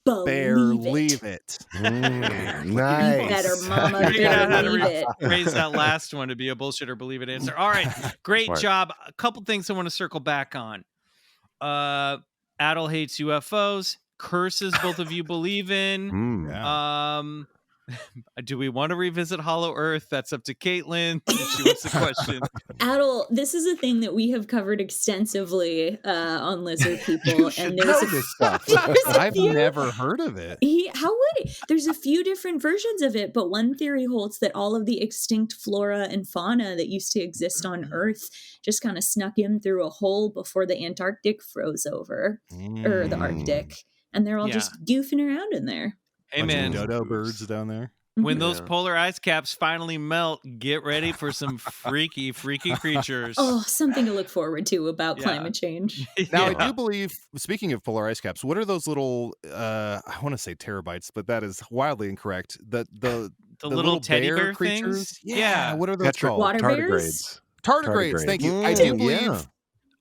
Speaker 5: Believe it.
Speaker 3: Nice.
Speaker 5: Better, mama.
Speaker 2: Figured out how to
Speaker 5: Believe it.
Speaker 2: Raise that last one to be a bullshit or believe it answer. All right, great
Speaker 6: Smart.
Speaker 2: job. A couple things I want to circle back on. Adal hates UFOs. Curses both of you believe in.
Speaker 3: Mm.
Speaker 4: Yeah.
Speaker 2: Do we want to revisit Hollow Earth? That's up to Katelyn. She wants the question.
Speaker 5: Adal, this is a thing that we have covered extensively on lizard people, and there's
Speaker 3: know this stuff.
Speaker 5: a
Speaker 4: I've
Speaker 5: few.
Speaker 4: never heard of it.
Speaker 5: How would it? There's a few different versions of it, but one theory holds that all of the extinct flora and fauna that used to exist on Earth just kind of snuck in through a hole before the Antarctic froze over, or the Arctic, and they're all
Speaker 2: Yeah.
Speaker 5: just goofing around in there.
Speaker 2: Hey,
Speaker 4: Bunch of
Speaker 2: man.
Speaker 4: dodo birds down there.
Speaker 2: When those
Speaker 3: Yeah.
Speaker 2: polar ice caps finally melt, get ready for some freaky creatures.
Speaker 5: Oh, something to look forward to about
Speaker 2: Yeah.
Speaker 5: climate change.
Speaker 4: Now,
Speaker 2: Yeah.
Speaker 4: I do believe, speaking of polar ice caps, what are those little, I want to say terabytes, but that is wildly incorrect. The
Speaker 2: little teddy bear
Speaker 4: creatures?
Speaker 2: things?
Speaker 4: Yeah. What are those
Speaker 6: Tetra-
Speaker 4: called?
Speaker 5: Water bears?
Speaker 6: Tardigrades.
Speaker 4: Tardigrades. Thank you. I
Speaker 3: Mm,
Speaker 4: do believe
Speaker 3: yeah.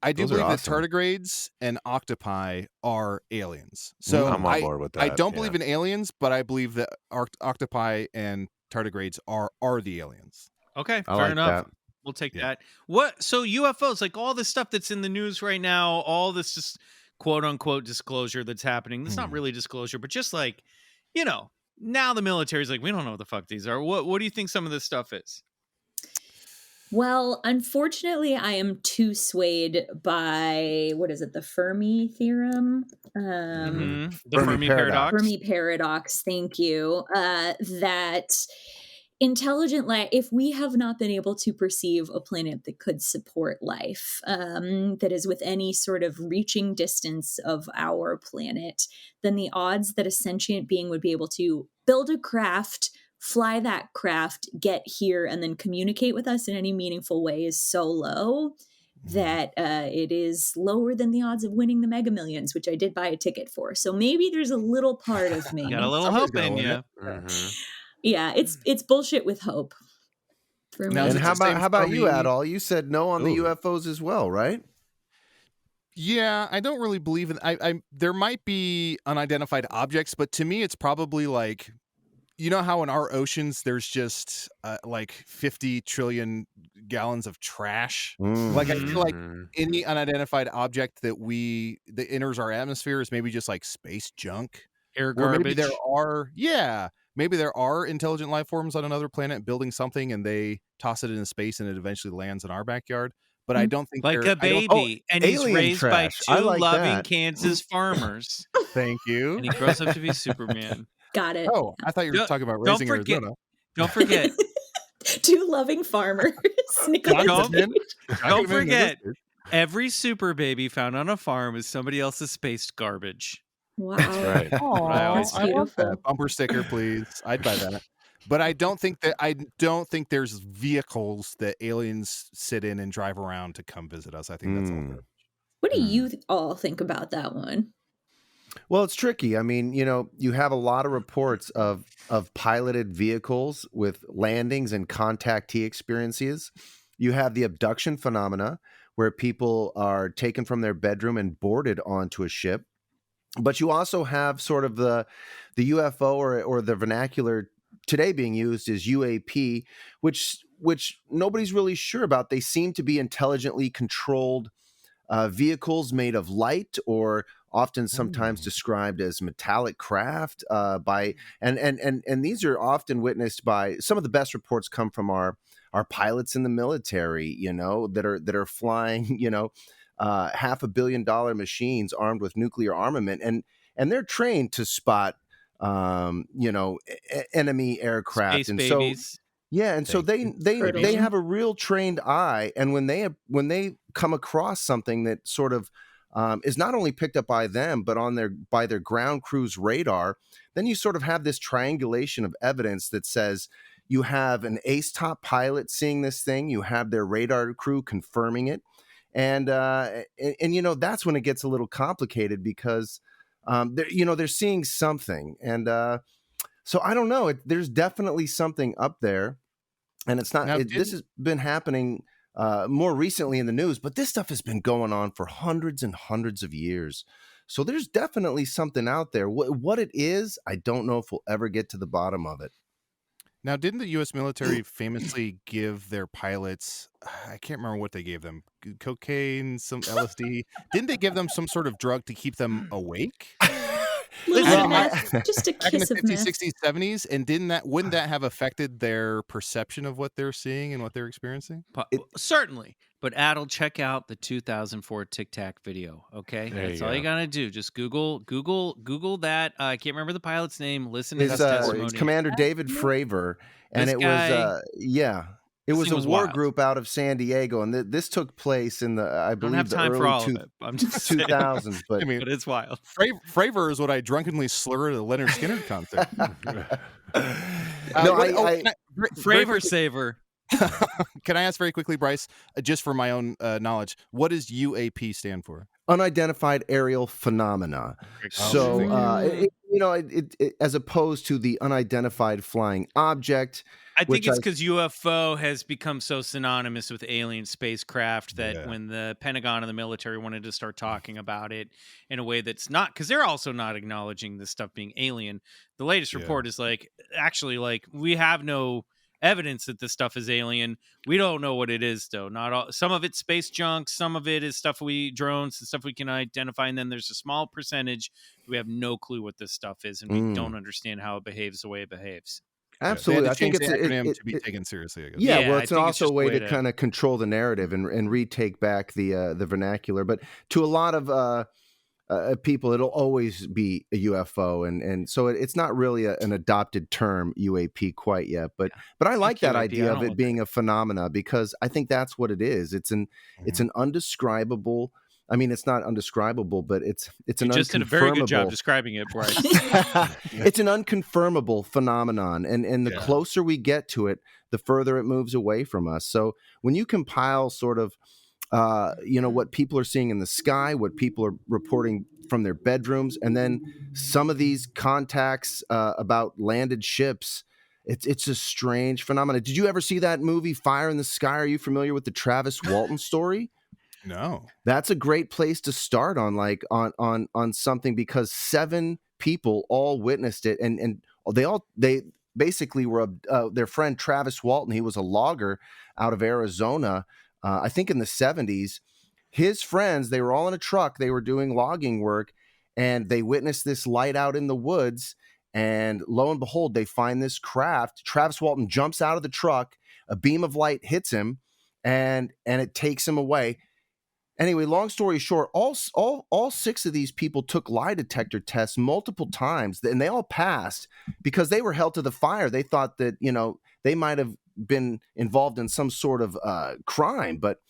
Speaker 4: I do
Speaker 3: Those are
Speaker 4: believe that
Speaker 3: awesome.
Speaker 4: tardigrades and octopi are aliens. So
Speaker 6: I'm on board with that.
Speaker 4: I don't
Speaker 6: yeah.
Speaker 4: believe in aliens, but I believe that octopi and tardigrades are the aliens.
Speaker 2: Okay,
Speaker 3: I
Speaker 2: fair
Speaker 3: like
Speaker 2: enough.
Speaker 3: that.
Speaker 2: We'll take
Speaker 4: Yeah.
Speaker 2: that. What? So UFOs, like all this stuff that's in the news right now, all this just quote unquote disclosure that's happening. It's not really disclosure, but just like, now the military's like, we don't know what the fuck these are. What do you think some of this stuff is?
Speaker 5: Well, unfortunately, I am too swayed by the Fermi theorem?
Speaker 2: The
Speaker 3: Fermi
Speaker 2: Fermi
Speaker 3: paradox.
Speaker 2: paradox.
Speaker 5: Fermi paradox, thank you. That intelligent life, if we have not been able to perceive a planet that could support life, that is with any sort of reaching distance of our planet, then the odds that a sentient being would be able to build a craft, fly that craft, get here, and then communicate with us in any meaningful way is so low that it is lower than the odds of winning the Mega Millions, which I did buy a ticket for. So maybe there's a little part of me.
Speaker 2: Got a little
Speaker 4: Somebody's
Speaker 2: hope
Speaker 4: gonna
Speaker 2: in
Speaker 4: win
Speaker 2: you.
Speaker 4: it.
Speaker 6: Mhm.
Speaker 5: Yeah, it's bullshit with hope. For
Speaker 4: Now,
Speaker 5: me.
Speaker 4: is
Speaker 3: And
Speaker 4: it
Speaker 3: how
Speaker 4: the same
Speaker 3: about you,
Speaker 4: Fermi-
Speaker 3: Adal? You said no on the
Speaker 6: Ooh.
Speaker 3: UFOs as well, right?
Speaker 4: Yeah, I don't really believe in. I there might be unidentified objects, but to me, it's probably like, how in our oceans there's just like 50 trillion gallons of trash. Like, I feel like
Speaker 6: Mhm.
Speaker 4: any unidentified object that enters our atmosphere is maybe just like space junk.
Speaker 2: Air
Speaker 4: Or maybe
Speaker 2: garbage.
Speaker 4: maybe there are intelligent life forms on another planet building something, and they toss it into space, and it eventually lands in our backyard. But I don't think
Speaker 2: Like
Speaker 4: they're.
Speaker 2: a
Speaker 4: I don't-
Speaker 2: baby, and he's
Speaker 3: alien
Speaker 2: raised by
Speaker 3: trash.
Speaker 2: two
Speaker 3: I like
Speaker 2: loving
Speaker 3: that.
Speaker 2: Kansas farmers,
Speaker 4: Thank you.
Speaker 2: and he grows up to be Superman.
Speaker 5: Got it.
Speaker 4: Oh, I thought you were
Speaker 2: Don't-
Speaker 4: talking about
Speaker 2: don't
Speaker 4: raising
Speaker 2: forget-
Speaker 4: Arizona.
Speaker 2: Don't forget,
Speaker 5: Two loving farmers. Nicholas
Speaker 2: Don't-
Speaker 5: Cage.
Speaker 2: don't forget, every super baby found on a farm is somebody else's spaced garbage.
Speaker 5: Wow.
Speaker 6: Right.
Speaker 4: Aw,
Speaker 5: That's
Speaker 4: I love
Speaker 5: beautiful.
Speaker 4: that. Bumper sticker, please. I'd buy that. But I don't think there's vehicles that aliens sit in and drive around to come visit us. I think that's all.
Speaker 3: Mm.
Speaker 5: What do you all think about that one?
Speaker 3: Well, it's tricky. I mean, you have a lot of reports of piloted vehicles with landings and contactee experiences. You have the abduction phenomena where people are taken from their bedroom and boarded onto a ship. But you also have sort of the UFO or the vernacular today being used is UAP, which nobody's really sure about. They seem to be intelligently controlled vehicles made of light, or often sometimes described as metallic craft. And these are often witnessed by some of the best reports come from our pilots in the military, that are flying, $500 million machines armed with nuclear armament, and they're trained to spot enemy aircraft.
Speaker 2: Space
Speaker 3: And
Speaker 2: babies.
Speaker 3: so they
Speaker 5: Turtles.
Speaker 3: have a real trained eye, and when they come across something that sort of is not only picked up by them but by their ground crew's radar, then you sort of have this triangulation of evidence that says you have an ace top pilot seeing this thing, you have their radar crew confirming it, and that's when it gets a little complicated because they're seeing something, and so I don't know. There's definitely something up there, and it's not.
Speaker 4: Now,
Speaker 3: This has been happening more recently in the news, but this stuff has been going on for hundreds and hundreds of years. So there's definitely something out there. What it is, I don't know if we'll ever get to the bottom of it.
Speaker 4: Now, didn't the U.S. military famously give their pilots, I can't remember what they gave them, cocaine, some LSD? Didn't they give them some sort of drug to keep them awake?
Speaker 5: Little bit of
Speaker 3: Well,
Speaker 5: meth, just a
Speaker 4: Back in the
Speaker 5: kiss of
Speaker 4: 50s,
Speaker 5: meth.
Speaker 4: 60s, 70s? And wouldn't that have affected their perception of what they're seeing and what they're experiencing?
Speaker 2: Certainly. But Adal, check out the 2004 Tic Tac video. Okay,
Speaker 6: There
Speaker 2: that's
Speaker 6: you
Speaker 2: all you
Speaker 6: go.
Speaker 2: gotta do. Just Google that. I can't remember the pilot's name. Listen to
Speaker 3: It's,
Speaker 2: his
Speaker 3: it's
Speaker 2: testimony.
Speaker 3: Commander David Fravor, and
Speaker 2: This
Speaker 3: it
Speaker 2: guy-
Speaker 3: was it
Speaker 2: this
Speaker 3: was
Speaker 2: thing
Speaker 3: a
Speaker 2: was
Speaker 3: war
Speaker 2: wild.
Speaker 3: group out of San Diego, and this took place in the I
Speaker 2: I don't
Speaker 3: believe
Speaker 2: have
Speaker 3: the
Speaker 2: time
Speaker 3: early
Speaker 2: for all of it. I'm just saying.
Speaker 3: 2000s. But
Speaker 4: I mean,
Speaker 2: But it's wild.
Speaker 4: Fravor is what I drunkenly slur at a Leonard Skinner concert.
Speaker 3: no,
Speaker 4: Very
Speaker 2: Fravor
Speaker 4: quickly-
Speaker 2: saver.
Speaker 4: Can I ask very quickly, Bryce, just for my own knowledge, what does UAP stand for?
Speaker 3: unidentified aerial phenomena. So,
Speaker 5: Mm.
Speaker 3: as opposed to the unidentified flying object,
Speaker 2: I think
Speaker 3: which
Speaker 2: it's because UFO has become so synonymous with alien spacecraft that
Speaker 4: Yeah.
Speaker 2: when the Pentagon and the military wanted to start talking about it in a way that's not, because they're also not acknowledging this stuff being alien. The latest
Speaker 4: Yeah.
Speaker 2: report is like, actually, like, we have no evidence that this stuff is alien. We don't know what it is, though. Not all. Some of it's space junk. Some of it is drones and stuff we can identify. And then there's a small percentage we have no clue what this stuff is, and we don't understand how it behaves the way it behaves.
Speaker 3: absolutely,
Speaker 4: They
Speaker 3: I
Speaker 4: had to
Speaker 3: think
Speaker 4: change
Speaker 3: it's
Speaker 4: the acronym to be taken seriously, I guess.
Speaker 3: Yeah,
Speaker 2: Yeah,
Speaker 3: well,
Speaker 2: I
Speaker 3: it's
Speaker 2: think it's
Speaker 3: also
Speaker 2: just
Speaker 3: a way to kind of control the narrative and retake back the vernacular. But to a lot of people, it'll always be a UFO, and so it's not really an adopted term, UAP, quite yet. But I like that
Speaker 2: UAP, I
Speaker 3: idea of
Speaker 2: don't
Speaker 3: it
Speaker 2: look
Speaker 3: being a phenomena, because I think that's what it is. It's an undescribable. I mean, it's not undescribable, but it's an
Speaker 2: You just did a very good job
Speaker 3: unconfirmable.
Speaker 2: describing it, Bryce.
Speaker 3: It's an unconfirmable phenomenon, and the
Speaker 4: Yeah.
Speaker 3: closer we get to it, the further it moves away from us. So when you compile sort of what people are seeing in the sky, what people are reporting from their bedrooms, and then some of these contacts about landed ships, it's a strange phenomenon. Did you ever see that movie Fire in the Sky? Are you familiar with the Travis Walton story?
Speaker 4: No.
Speaker 3: That's a great place to start on something, because 7 people all witnessed it, and they basically were their friend Travis Walton. He was a logger out of Arizona, I think in the 70s. His friends, they were all in a truck. They were doing logging work, and they witnessed this light out in the woods. And lo and behold, they find this craft. Travis Walton jumps out of the truck. A beam of light hits him, and it takes him away. Anyway, long story short, all 6 of these people took lie detector tests multiple times, and they all passed because they were held to the fire. They thought that, they might have been involved in some sort of crime. But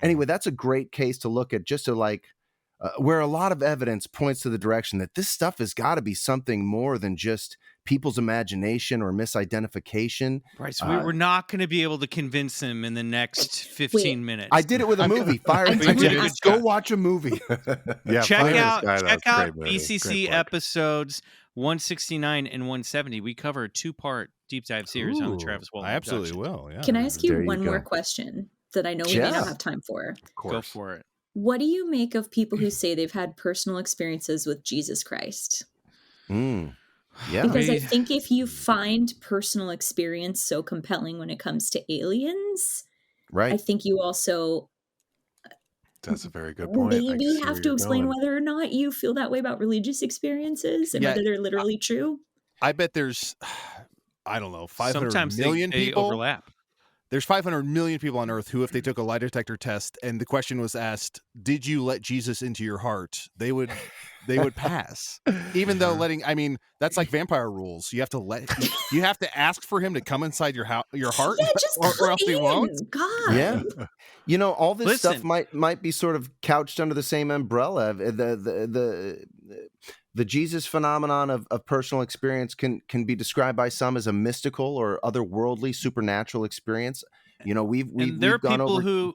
Speaker 3: anyway, that's a great case to look at, just to where a lot of evidence points to the direction that this stuff has got to be something more than just people's imagination or misidentification.
Speaker 2: Bryce, we're not going to be able to convince him in the next 15 minutes.
Speaker 3: I did it with a movie. Fire in the
Speaker 2: We did
Speaker 3: Sky.
Speaker 2: it.
Speaker 3: Go watch a movie.
Speaker 6: Yeah,
Speaker 2: check
Speaker 6: Fire in the
Speaker 2: out
Speaker 6: Sky, that's a great movie.
Speaker 2: BCC
Speaker 6: Great work.
Speaker 2: episodes 169 and 170. We cover a 2-part deep dive series on the
Speaker 4: Ooh,
Speaker 2: Travis Walton
Speaker 4: I absolutely
Speaker 2: abduction.
Speaker 4: will. Yeah.
Speaker 5: Can I ask you
Speaker 3: There you
Speaker 5: one more
Speaker 3: go.
Speaker 5: question that I know we may
Speaker 3: Yeah.
Speaker 5: not have time for?
Speaker 6: Of course.
Speaker 2: Go for it.
Speaker 5: What do you make of people who say they've had personal experiences with Jesus Christ?
Speaker 3: Yeah.
Speaker 5: Because I
Speaker 2: We-
Speaker 5: think if you find personal experience so compelling when it comes to aliens,
Speaker 3: Right.
Speaker 5: I think you also
Speaker 6: That's a very good point. I can
Speaker 5: maybe
Speaker 6: see
Speaker 5: have
Speaker 6: where
Speaker 5: to
Speaker 6: you're
Speaker 5: explain
Speaker 6: going.
Speaker 5: whether or not you feel that way about religious experiences and
Speaker 4: Yeah,
Speaker 5: whether they're literally true.
Speaker 4: I bet there's, I don't know, 500
Speaker 2: Sometimes
Speaker 4: million
Speaker 2: they
Speaker 4: people.
Speaker 2: overlap.
Speaker 4: There's 500 million people on Earth who, if they took a lie detector test and the question was asked, "Did you let Jesus into your heart?" They would pass. Even though that's like vampire rules. You have to ask for him to come inside your heart,
Speaker 5: Yeah, just
Speaker 4: or else he won't.
Speaker 5: God.
Speaker 3: Yeah. All this stuff
Speaker 2: Listen.
Speaker 3: might be sort of couched under the same umbrella. The Jesus phenomenon of personal experience can be described by some as a mystical or otherworldly supernatural experience. We've
Speaker 2: And there are
Speaker 3: gone
Speaker 2: people
Speaker 3: over.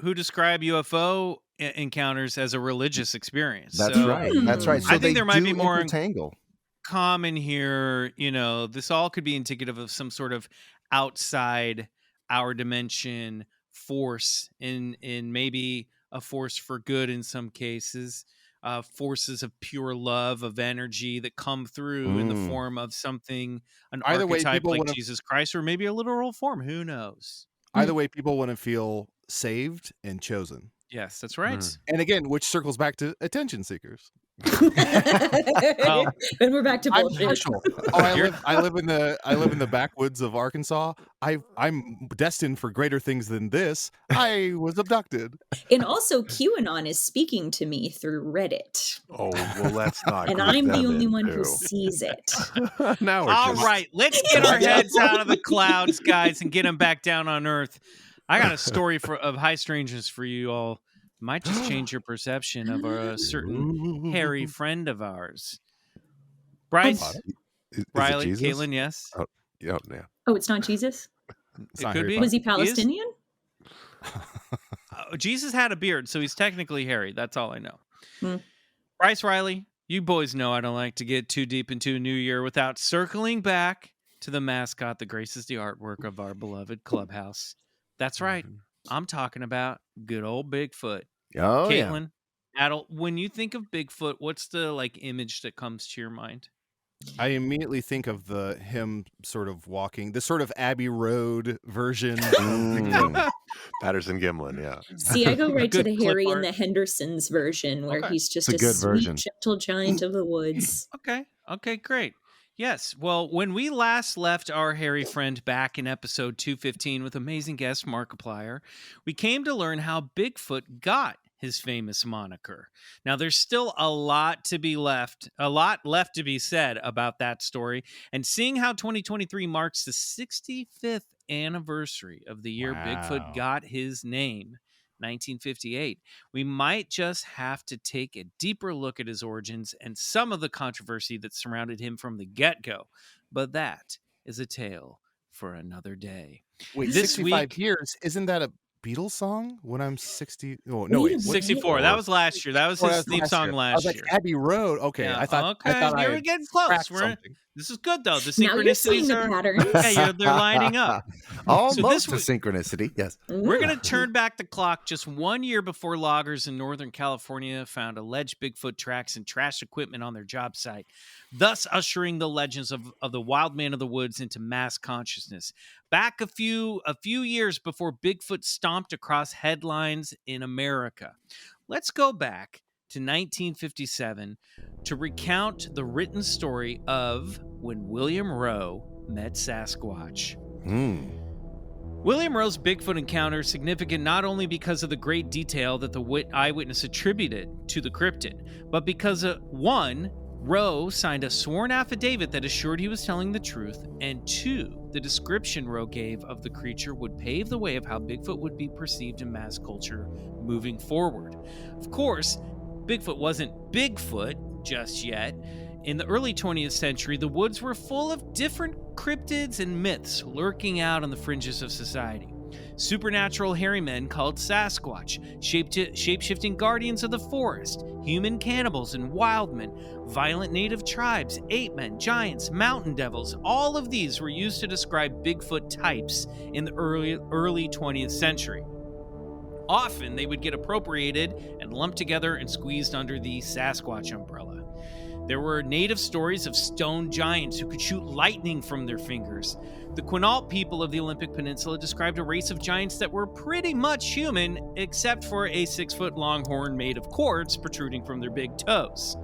Speaker 2: who describe UFO encounters as a religious experience.
Speaker 3: That's
Speaker 2: So
Speaker 3: right. That's right. So
Speaker 2: I think
Speaker 3: they
Speaker 2: there might be
Speaker 3: do
Speaker 2: more
Speaker 3: intertangle.
Speaker 2: common here. This all could be indicative of some sort of outside our dimension force, in maybe a force for good in some cases. Forces of pure love, of energy that come through in the form of something, an
Speaker 4: Either way,
Speaker 2: archetype
Speaker 4: people
Speaker 2: like
Speaker 4: wanna-
Speaker 2: Jesus Christ, or maybe a literal form. Who knows?
Speaker 4: Either way, people want to feel saved and chosen.
Speaker 2: Yes, that's right.
Speaker 4: And again, which circles back to attention seekers.
Speaker 5: And we're back to
Speaker 4: I'm
Speaker 5: bullshit.
Speaker 4: partial. I live in the backwoods of Arkansas. I'm destined for greater things than this. I was abducted.
Speaker 5: And also, QAnon is speaking to me through Reddit.
Speaker 6: Oh, well, let's not.
Speaker 5: And
Speaker 6: group
Speaker 5: I'm the
Speaker 6: them
Speaker 5: only
Speaker 6: in
Speaker 5: one who
Speaker 6: too.
Speaker 5: sees it.
Speaker 6: Now we're
Speaker 2: All
Speaker 6: just,
Speaker 2: right, let's get our heads out of the clouds, guys, and get them back down on Earth. I got a story of high strangeness for you all. Might just change your perception of a certain hairy friend of ours. Bryce,
Speaker 6: Is
Speaker 2: Riley,
Speaker 6: it Jesus?
Speaker 2: Caitlin, yes.
Speaker 6: Yeah.
Speaker 5: Oh, it's not Jesus?
Speaker 4: It's
Speaker 2: It
Speaker 4: not
Speaker 2: could
Speaker 4: Harry
Speaker 2: be.
Speaker 5: Was he
Speaker 2: is?
Speaker 5: Palestinian?
Speaker 2: Jesus had a beard, so he's technically hairy. That's all I know.
Speaker 5: Hmm.
Speaker 2: Bryce, Riley, you boys know I don't like to get too deep into a new year without circling back to the mascot that graces the artwork of our beloved clubhouse. That's right. I'm talking about good old Bigfoot.
Speaker 3: Oh,
Speaker 2: Caitlin, Adal, when you think of Bigfoot, what's the image that comes to your mind?
Speaker 4: I immediately think of him sort of walking, the sort of Abbey Road version.
Speaker 6: Patterson Gimlin, yeah.
Speaker 5: See, I go right to
Speaker 2: Good
Speaker 5: the
Speaker 2: clip
Speaker 5: Harry and
Speaker 2: art.
Speaker 5: the Hendersons version, where he's just
Speaker 3: It's a good
Speaker 5: sweet,
Speaker 3: version.
Speaker 5: gentle giant of the woods.
Speaker 2: Okay, great. Yes, well, when we last left our hairy friend back in episode 215 with amazing guest Markiplier, we came to learn how Bigfoot got his famous moniker. Now, there's still a lot left to be said about that story, and seeing how 2023 marks the 65th anniversary of the year Bigfoot got his name, 1958, we might just have to take a deeper look at his origins and some of the controversy that surrounded him from the get-go. But that is a tale for another day.
Speaker 4: Wait,
Speaker 2: This
Speaker 4: 65
Speaker 2: week-
Speaker 4: years? Isn't that a Beatles song? When I'm 60? Oh, no, wait.
Speaker 2: 64. That was last year. That was his theme song
Speaker 4: I was
Speaker 2: last
Speaker 4: like,
Speaker 2: year.
Speaker 4: Abbey Road. Okay,
Speaker 2: Yeah,
Speaker 4: I thought
Speaker 2: okay,
Speaker 4: I
Speaker 2: you're
Speaker 4: had
Speaker 2: getting close.
Speaker 4: cracked something.
Speaker 2: This is good, though. The
Speaker 5: Now you're seeing
Speaker 2: synchronicities
Speaker 5: the
Speaker 2: are...
Speaker 5: patterns.
Speaker 2: Yeah, they're lining up.
Speaker 3: Almost
Speaker 2: this
Speaker 3: a synchronicity. Yes.
Speaker 2: We're going to turn back the clock just 1 year before loggers in Northern California found alleged Bigfoot tracks and trashed equipment on their job site, thus ushering the legends of the wild man of the woods into mass consciousness. Back a few years before Bigfoot stomped across headlines in America. Let's go back to 1957 to recount the written story of when William Roe met Sasquatch. William Roe's Bigfoot encounter is significant not only because of the great detail that the eyewitness attributed to the cryptid, but because, one, Roe signed a sworn affidavit that assured he was telling the truth, and two, the description Roe gave of the creature would pave the way of how Bigfoot would be perceived in mass culture moving forward. Of course, Bigfoot wasn't Bigfoot just yet. In the early 20th century, the woods were full of different cryptids and myths lurking out on the fringes of society. Supernatural hairy men called Sasquatch, shape-shifting guardians of the forest, human cannibals and wildmen, violent native tribes, ape men, giants, mountain devils, all of these were used to describe Bigfoot types in the early 20th century. Often, they would get appropriated and lumped together and squeezed under the Sasquatch umbrella. There were native stories of stone giants who could shoot lightning from their fingers. The Quinault people of the Olympic Peninsula described a race of giants that were pretty much human, except for a 6-foot-long horn made of quartz protruding from their big toes.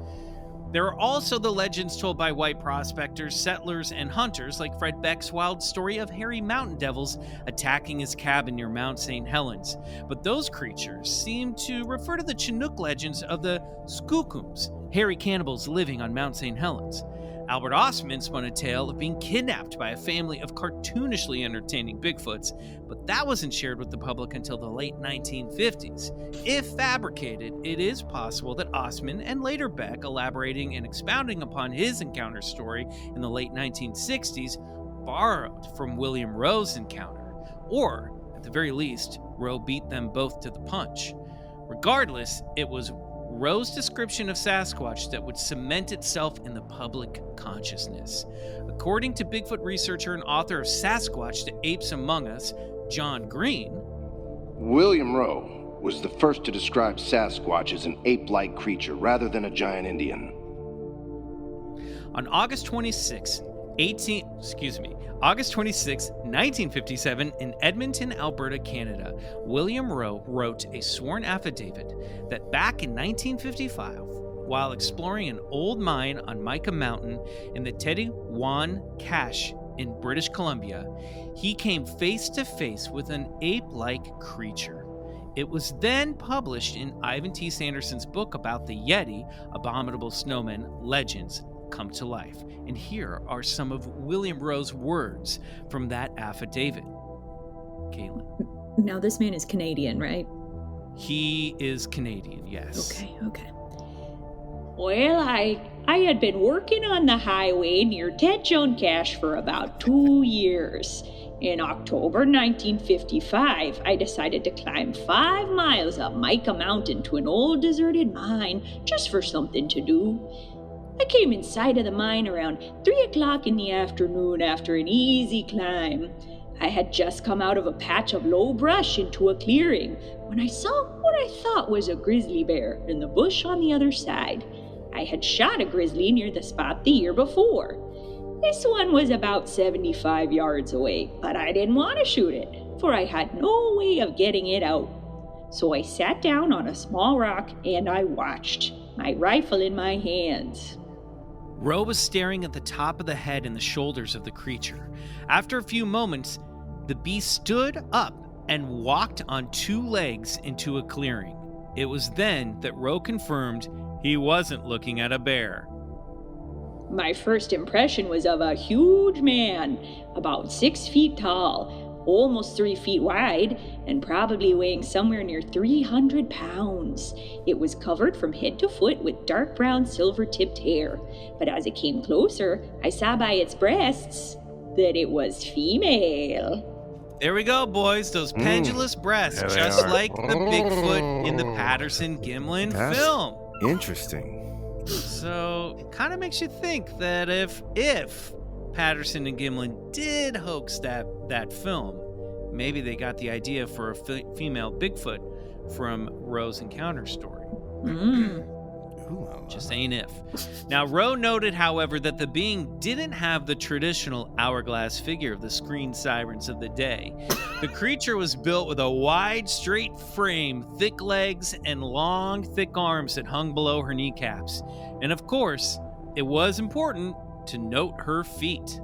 Speaker 2: There are also the legends told by white prospectors, settlers, and hunters, like Fred Beck's wild story of hairy mountain devils attacking his cabin near Mount St. Helens. But those creatures seem to refer to the Chinook legends of the Skookums, hairy cannibals living on Mount St. Helens. Albert Ostman spun a tale of being kidnapped by a family of cartoonishly entertaining Bigfoots, but that wasn't shared with the public until the late 1950s. If fabricated, it is possible that Ostman and later Beck, elaborating and expounding upon his encounter story in the late 1960s, borrowed from William Roe's encounter, or, at the very least, Roe beat them both to the punch. Regardless, it was Roe's description of Sasquatch that would cement itself in the public consciousness. According to Bigfoot researcher and author of Sasquatch: The Apes Among Us, John Green,
Speaker 7: William Roe was the first to describe Sasquatch as an ape-like creature rather than a giant Indian.
Speaker 2: On August 26, 1957, in Edmonton, Alberta, Canada, William Roe wrote a sworn affidavit that back in 1955, while exploring an old mine on Mica Mountain in the Teddy Wan Cache in British Columbia, he came face to face with an ape-like creature. It was then published in Ivan T. Sanderson's book about the Yeti, Abominable Snowmen Legends Come to Life. And here are some of William Roe's words from that affidavit. Caitlin.
Speaker 5: Now, this man is Canadian, right?
Speaker 2: He is Canadian, yes.
Speaker 5: Okay.
Speaker 8: Well, I had been working on the highway near Tedjohn Cache for about 2 years. In October 1955, I decided to climb 5 miles up Mica Mountain to an old deserted mine just for something to do. I came inside of the mine around 3 o'clock in the afternoon after an easy climb. I had just come out of a patch of low brush into a clearing when I saw what I thought was a grizzly bear in the bush on the other side. I had shot a grizzly near the spot the year before. This one was about 75 yards away, but I didn't want to shoot it, for I had no way of getting it out. So I sat down on a small rock and I watched, my rifle in my hands.
Speaker 2: Ro was staring at the top of the head and the shoulders of the creature. After a few moments, the beast stood up and walked on 2 legs into a clearing. It was then that Ro confirmed he wasn't looking at a bear.
Speaker 8: My first impression was of a huge man, about 6 feet tall, almost 3 feet wide, and probably weighing somewhere near 300 pounds. It was covered from head to foot with dark brown silver-tipped hair, but as it came closer, I saw by its breasts that it was female.
Speaker 2: There we go, boys. Those pendulous breasts,
Speaker 6: Yeah, they
Speaker 2: just
Speaker 6: are.
Speaker 2: like the Bigfoot in the Patterson-Gimlin
Speaker 3: That's-
Speaker 2: film.
Speaker 3: Interesting.
Speaker 2: So, it kind of makes you think that if Patterson and Gimlin did hoax that film, maybe they got the idea for a female Bigfoot from Ro's encounter story. Just saying if. Now, Ro noted, however, that the being didn't have the traditional hourglass figure of the screen sirens of the day. The creature was built with a wide, straight frame, thick legs, and long, thick arms that hung below her kneecaps. And of course, it was important to note her feet.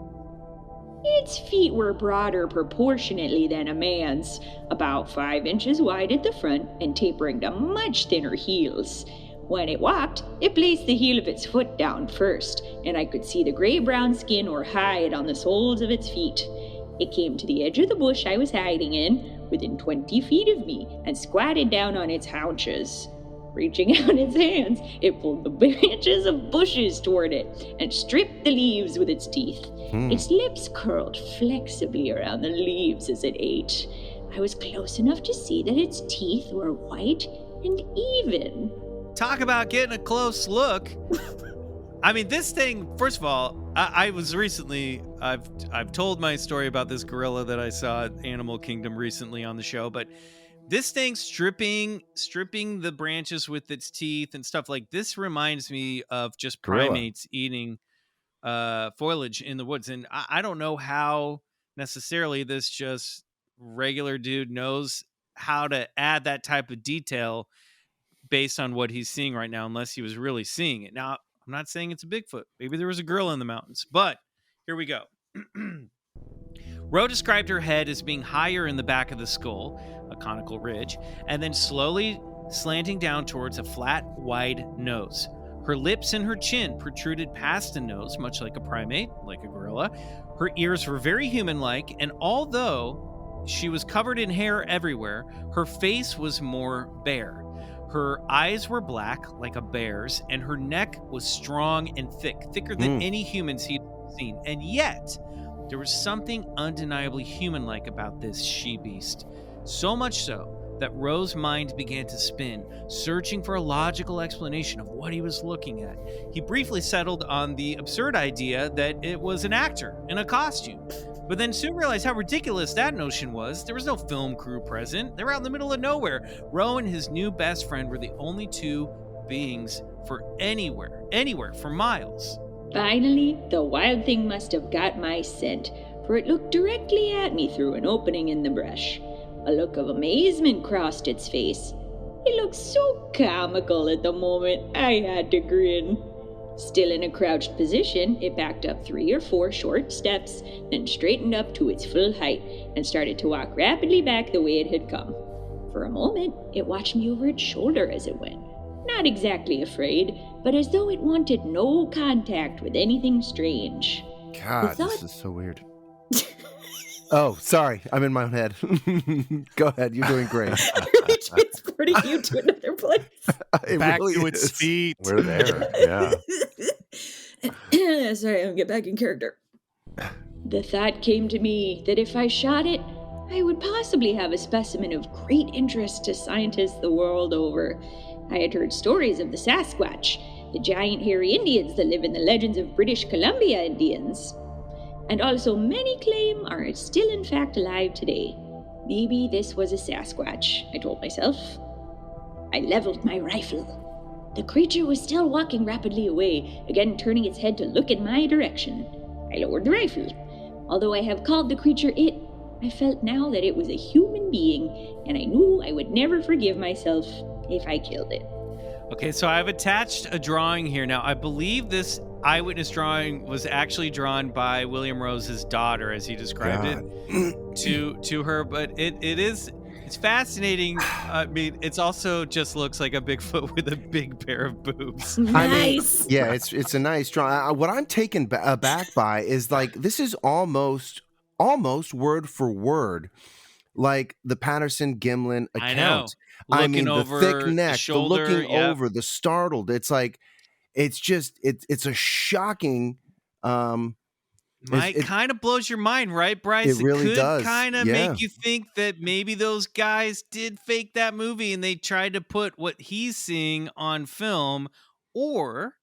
Speaker 8: Its feet were broader proportionately than a man's, about 5 inches wide at the front and tapering to much thinner heels. When it walked, it placed the heel of its foot down first, and I could see the gray-brown skin or hide on the soles of its feet. It came to the edge of the bush I was hiding in, within 20 feet of me, and squatted down on its haunches. Reaching out its hands, it pulled the branches of bushes toward it and stripped the leaves with its teeth. Its lips curled flexibly around the leaves as it ate. I was close enough to see that its teeth were white and even.
Speaker 2: Talk about getting a close look. I mean, this thing, first of all, I was recently, I've told my story about this gorilla that I saw at Animal Kingdom recently on the show, but this thing stripping the branches with its teeth and stuff like this reminds me of just primates eating foliage in the woods. And I don't know how necessarily this just regular dude knows how to add that type of detail based on what he's seeing right now, unless he was really seeing it. Now, I'm not saying it's a Bigfoot. Maybe there was a gorilla in the mountains, but here we go. Ro described her head as being higher in the back of the skull, a conical ridge, and then slowly slanting down towards a flat, wide nose. Her lips and her chin protruded past the nose, much like a primate, like a gorilla. Her ears were very human-like, and although she was covered in hair everywhere, her face was more bare. Her eyes were black, like a bear's, and her neck was strong and thick, thicker than any humans he'd seen. And yet, there was something undeniably human-like about this she-beast. So much so that Ro's mind began to spin, searching for a logical explanation of what he was looking at. He briefly settled on the absurd idea that it was an actor in a costume, but then soon realized how ridiculous that notion was. There was no film crew present. They were out in the middle of nowhere. Ro and his new best friend were the only two beings for anywhere for miles.
Speaker 8: Finally, the wild thing must have got my scent, for it looked directly at me through an opening in the brush. A look of amazement crossed its face. It looked so comical at the moment, I had to grin. Still in a crouched position, it backed up 3 or 4 short steps, then straightened up to its full height and started to walk rapidly back the way it had come. For a moment, it watched me over its shoulder as it went. Not exactly afraid, but as though it wanted no contact with anything strange.
Speaker 3: God, this is so weird. Oh, sorry. I'm in my own head. Go ahead. You're doing great.
Speaker 5: Really transporting you to another place.
Speaker 3: It
Speaker 4: Back
Speaker 3: really
Speaker 4: to its
Speaker 3: is.
Speaker 4: feet.
Speaker 6: We're there. Yeah.
Speaker 5: Sorry, I'll get back in character.
Speaker 8: The thought came to me that if I shot it, I would possibly have a specimen of great interest to scientists the world over. I had heard stories of the Sasquatch, the giant hairy Indians that live in the legends of British Columbia Indians. And also many claim are still in fact alive today. Maybe this was a Sasquatch, I told myself. I leveled my rifle. The creature was still walking rapidly away, again turning its head to look in my direction. I lowered the rifle. Although I have called the creature it, I felt now that it was a human being, and I knew I would never forgive myself if I killed it.
Speaker 2: Okay, so I've attached a drawing here. Now, I believe this eyewitness drawing was actually drawn by William Rose's daughter, as he described it to her. But it's fascinating. I mean, it's also just looks like a Bigfoot with a big pair of boobs.
Speaker 5: Nice.
Speaker 3: Yeah, it's a nice drawing. What I'm taken aback by is like this is almost word for word like the Patterson Gimlin account.
Speaker 2: I
Speaker 3: mean,
Speaker 2: over
Speaker 3: the thick neck, the
Speaker 2: shoulder,
Speaker 3: looking over, the startled. It's like, it's just, it's a shocking.
Speaker 2: It kind of blows your mind, right, Bryce?
Speaker 3: It really does.
Speaker 2: It could kind of make you think that maybe those guys did fake that movie and they tried to put what he's seeing on film, or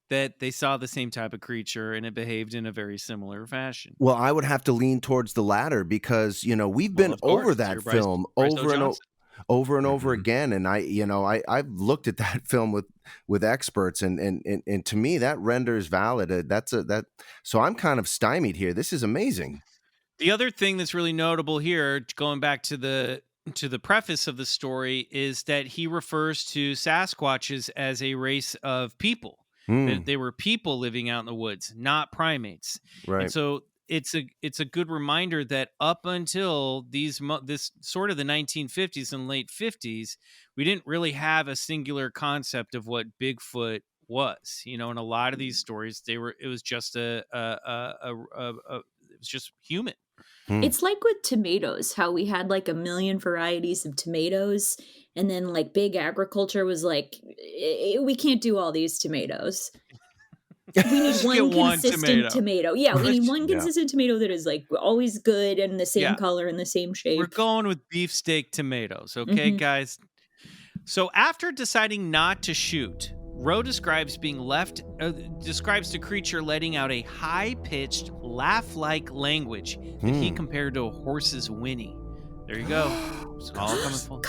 Speaker 2: that they saw the same type of creature and it behaved in a very similar fashion.
Speaker 3: Well, I would have to lean towards the latter because, we've been over that film over and over again. And I've looked at that film with experts and to me that renders valid. So I'm kind of stymied here. This is amazing.
Speaker 2: The other thing that's really notable here, going back to the preface of the story, is that he refers to Sasquatches as a race of people. They were people living out in the woods, not primates.
Speaker 3: Right.
Speaker 2: And so it's a good reminder that up until this sort of the 1950s and late 50s, we didn't really have a singular concept of what Bigfoot was. In a lot of these stories, it was just it was just human.
Speaker 5: It's like with tomatoes, how we had like a million varieties of tomatoes, and then like big agriculture was like, we can't do all these tomatoes. We need one consistent tomato. Yeah, we need one consistent tomato that is like always good and the same color and the same shape.
Speaker 2: We're going with beefsteak tomatoes, okay, guys? So after deciding not to shoot, Roe describes the creature letting out a high-pitched, laugh-like language that he compared to a horse's whinny. There you go. It's all coming full.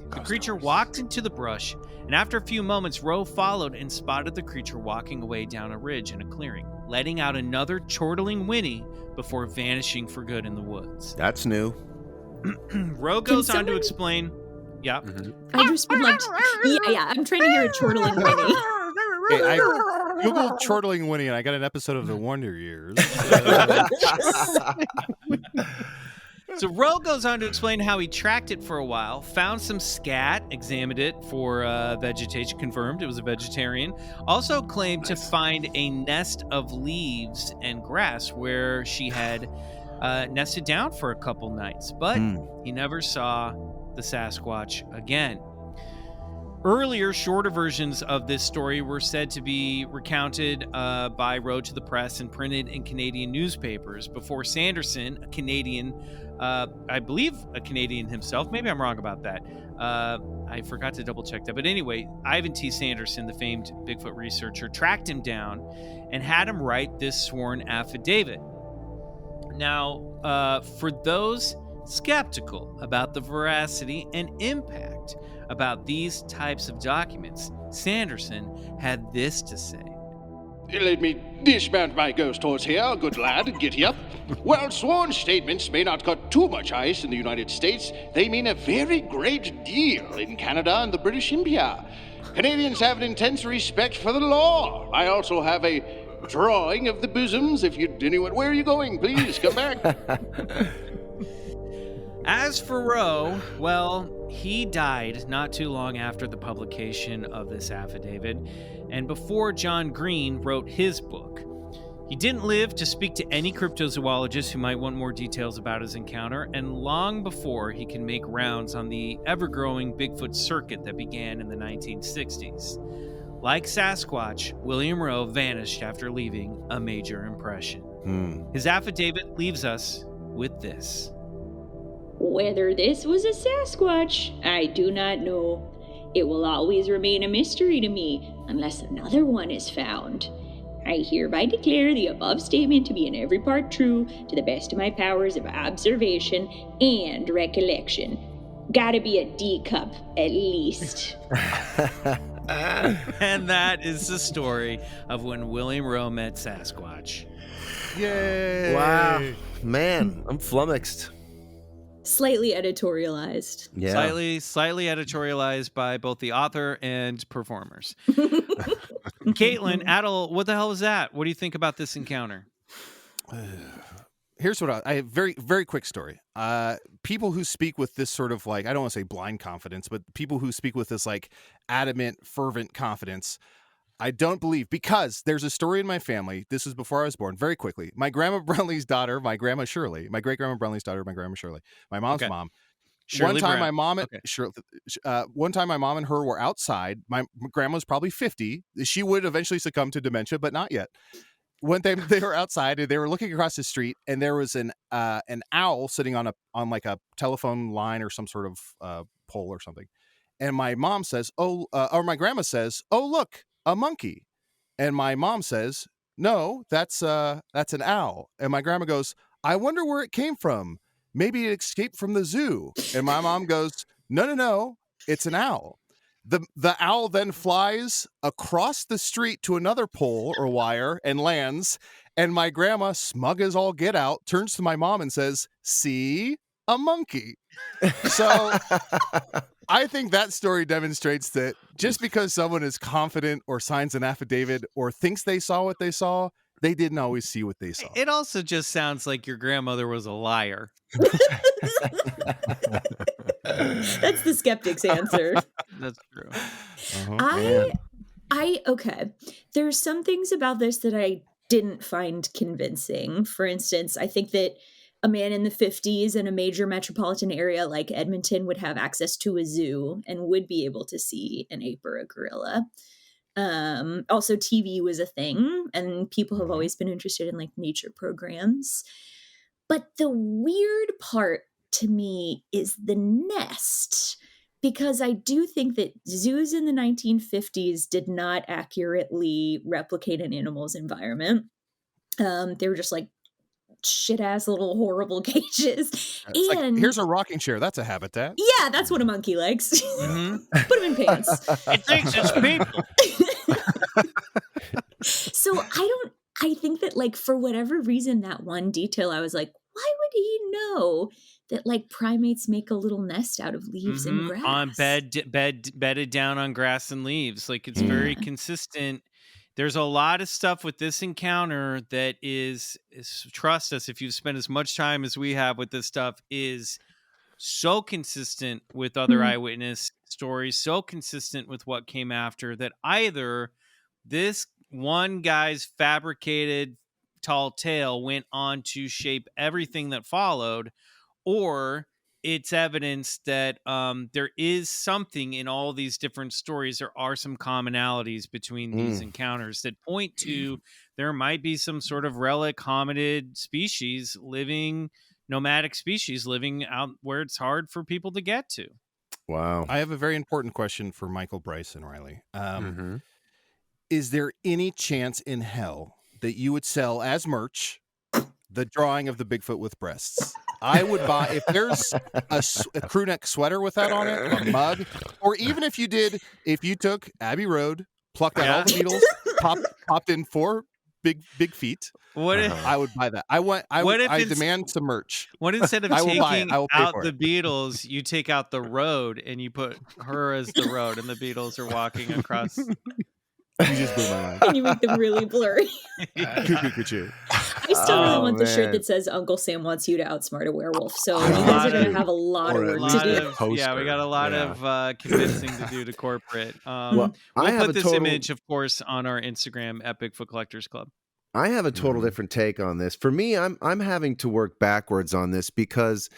Speaker 2: The creature walked into the brush, and after a few moments, Roe followed and spotted the creature walking away down a ridge in a clearing, letting out another chortling whinny before vanishing for good in the woods.
Speaker 3: That's new.
Speaker 2: Roe goes on to explain... Yeah.
Speaker 5: I just would like to... Yeah, I'm trying to hear a chortling whinny.
Speaker 4: Hey, I Googled chortling whinny and I got an episode of The Wonder Years.
Speaker 2: So Roe goes on to explain how he tracked it for a while, found some scat, examined it for vegetation, confirmed it was a vegetarian, also claimed to find a nest of leaves and grass where she had nested down for a couple nights, but he never saw the Sasquatch again. Earlier, shorter versions of this story were said to be recounted by Roe to the press and printed in Canadian newspapers before Sanderson, a Canadian, I believe a Canadian himself, maybe I'm wrong about that. I forgot to double check that. But anyway, Ivan T. Sanderson, the famed Bigfoot researcher, tracked him down and had him write this sworn affidavit. Now, for those skeptical about the veracity and impact about these types of documents, Sanderson had this to say.
Speaker 7: Let me dismount my ghost horse here, good lad. Giddy up. While sworn statements may not cut too much ice in the United States, they mean a very great deal in Canada and the British Empire. Canadians have an intense respect for the law. I also have a drawing of the bosoms. Where are you going? Please come back.
Speaker 2: As for Roe, well, he died not too long after the publication of this affidavit, and before John Green wrote his book. He didn't live to speak to any cryptozoologists who might want more details about his encounter, and long before he can make rounds on the ever-growing Bigfoot circuit that began in the 1960s. Like Sasquatch, William Roe vanished after leaving a major impression. His affidavit leaves us with this.
Speaker 8: Whether this was a Sasquatch, I do not know. It will always remain a mystery to me unless another one is found. I hereby declare the above statement to be in every part true to the best of my powers of observation and recollection. Gotta be a D cup, at least.
Speaker 2: And that is the story of when William Rowe met Sasquatch.
Speaker 4: Yay!
Speaker 3: Wow, man, I'm flummoxed.
Speaker 5: Slightly editorialized.
Speaker 3: Yeah.
Speaker 2: Slightly editorialized by both the author and performers. Katelyn, Adal, what the hell is that? What do you think about this encounter?
Speaker 4: Here's what I have very, very quick story. People who speak with this sort of like, I don't want to say blind confidence, but people who speak with this like adamant, fervent confidence, I don't believe, because there's a story in my family. This was before I was born. Very quickly, my grandma Brunley's daughter, my grandma Shirley, my great grandma Brunley's daughter, my grandma Shirley, my mom's mom.
Speaker 2: Shirley
Speaker 4: one time,
Speaker 2: Brown.
Speaker 4: one time, my mom and her were outside. My grandma's probably 50. She would eventually succumb to dementia, but not yet. One day they were outside and they were looking across the street, and there was an owl sitting on like a telephone line or some sort of pole or something. And my mom says, or my grandma says, "Oh, look, a monkey." And my mom says, "No, that's an owl." And my grandma goes, "I wonder where it came from. Maybe it escaped from the zoo." And my mom goes, No, it's an owl." The owl then flies across the street to another pole or wire and lands. And my grandma, smug as all get out, turns to my mom and says, "See, a monkey." So I think that story demonstrates that just because someone is confident or signs an affidavit or thinks they saw what they saw, they didn't always see what they saw.
Speaker 2: It also just sounds like your grandmother was a liar.
Speaker 5: That's the skeptic's answer.
Speaker 2: That's true.
Speaker 5: Okay. There's some things about this that I didn't find convincing. For instance, I think that a man in the 50s in a major metropolitan area like Edmonton would have access to a zoo and would be able to see an ape or a gorilla. Also, TV was a thing, and people have always been interested in like nature programs. But the weird part to me is the nest, because I do think that zoos in the 1950s did not accurately replicate an animal's environment. They were just like shit-ass little horrible cages.
Speaker 4: It's
Speaker 5: And
Speaker 4: like, here's a rocking chair. That's a habitat.
Speaker 5: yeah, that's what a monkey likes. Put him in pants.
Speaker 2: It thinks it's people.
Speaker 5: So I think that like for whatever reason, that one detail, I was like, why would he know that like primates make a little nest out of leaves and grass?
Speaker 2: On bedded down on grass and leaves. Like it's very consistent. There's a lot of stuff with this encounter that is trust us, if you've spent as much time as we have with this stuff, is so consistent with other eyewitness stories, so consistent with what came after, that either this one guy's fabricated tall tale went on to shape everything that followed, or it's evidence that there is something in all these different stories. There are some commonalities between these encounters that point to there might be some sort of relic hominid species nomadic species living out where it's hard for people to get to.
Speaker 3: Wow.
Speaker 4: I have a very important question for Michael, Bryce, and Riley. Is there any chance in hell that you would sell as merch the drawing of the Bigfoot with breasts? I would buy, if there's a crew neck sweater with that on it, a mug, or even if you took Abbey Road, plucked out all the beetles, popped in 4 big feet.
Speaker 2: What if
Speaker 4: I would buy that? I demand some merch.
Speaker 2: What instead of
Speaker 4: I will buy it.
Speaker 2: taking
Speaker 4: I will pay
Speaker 2: out
Speaker 4: for
Speaker 2: the
Speaker 4: it.
Speaker 2: Beatles, you take out the road and you put her as the road, and the Beatles are walking across.
Speaker 4: You just blew my mind.
Speaker 5: And you make them really blurry.
Speaker 4: Cuckoo.
Speaker 5: I still really want the shirt that says Uncle Sam wants you to outsmart a werewolf. So you guys are going to have a lot of work to do.
Speaker 2: Yeah, we got a lot of convincing to do to corporate.
Speaker 3: Well,
Speaker 2: we'll put this image, of course, on our Instagram at Bigfoot Collectors Club.
Speaker 3: I have a total different take on this. For me, I'm having to work backwards on this because,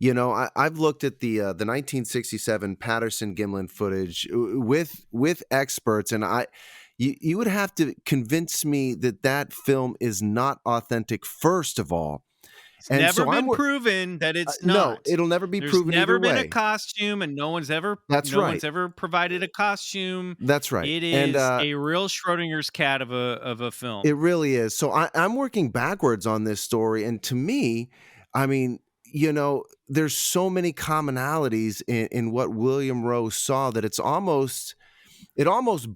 Speaker 3: I've looked at the 1967 Patterson-Gimlin footage with experts, and you would have to convince me that film is not authentic, first of all.
Speaker 2: It's
Speaker 3: And
Speaker 2: never
Speaker 3: so
Speaker 2: been proven that it's not.
Speaker 3: No, it'll never be
Speaker 2: There's
Speaker 3: proven
Speaker 2: never
Speaker 3: either
Speaker 2: been
Speaker 3: way.
Speaker 2: a costume, and no one's ever
Speaker 3: That's
Speaker 2: provided a costume.
Speaker 3: That's right.
Speaker 2: It
Speaker 3: And,
Speaker 2: is a real Schrodinger's cat of a film.
Speaker 3: It really is. So I'm working backwards on this story, and to me, I mean, there's so many commonalities in what William Rowe saw that it almost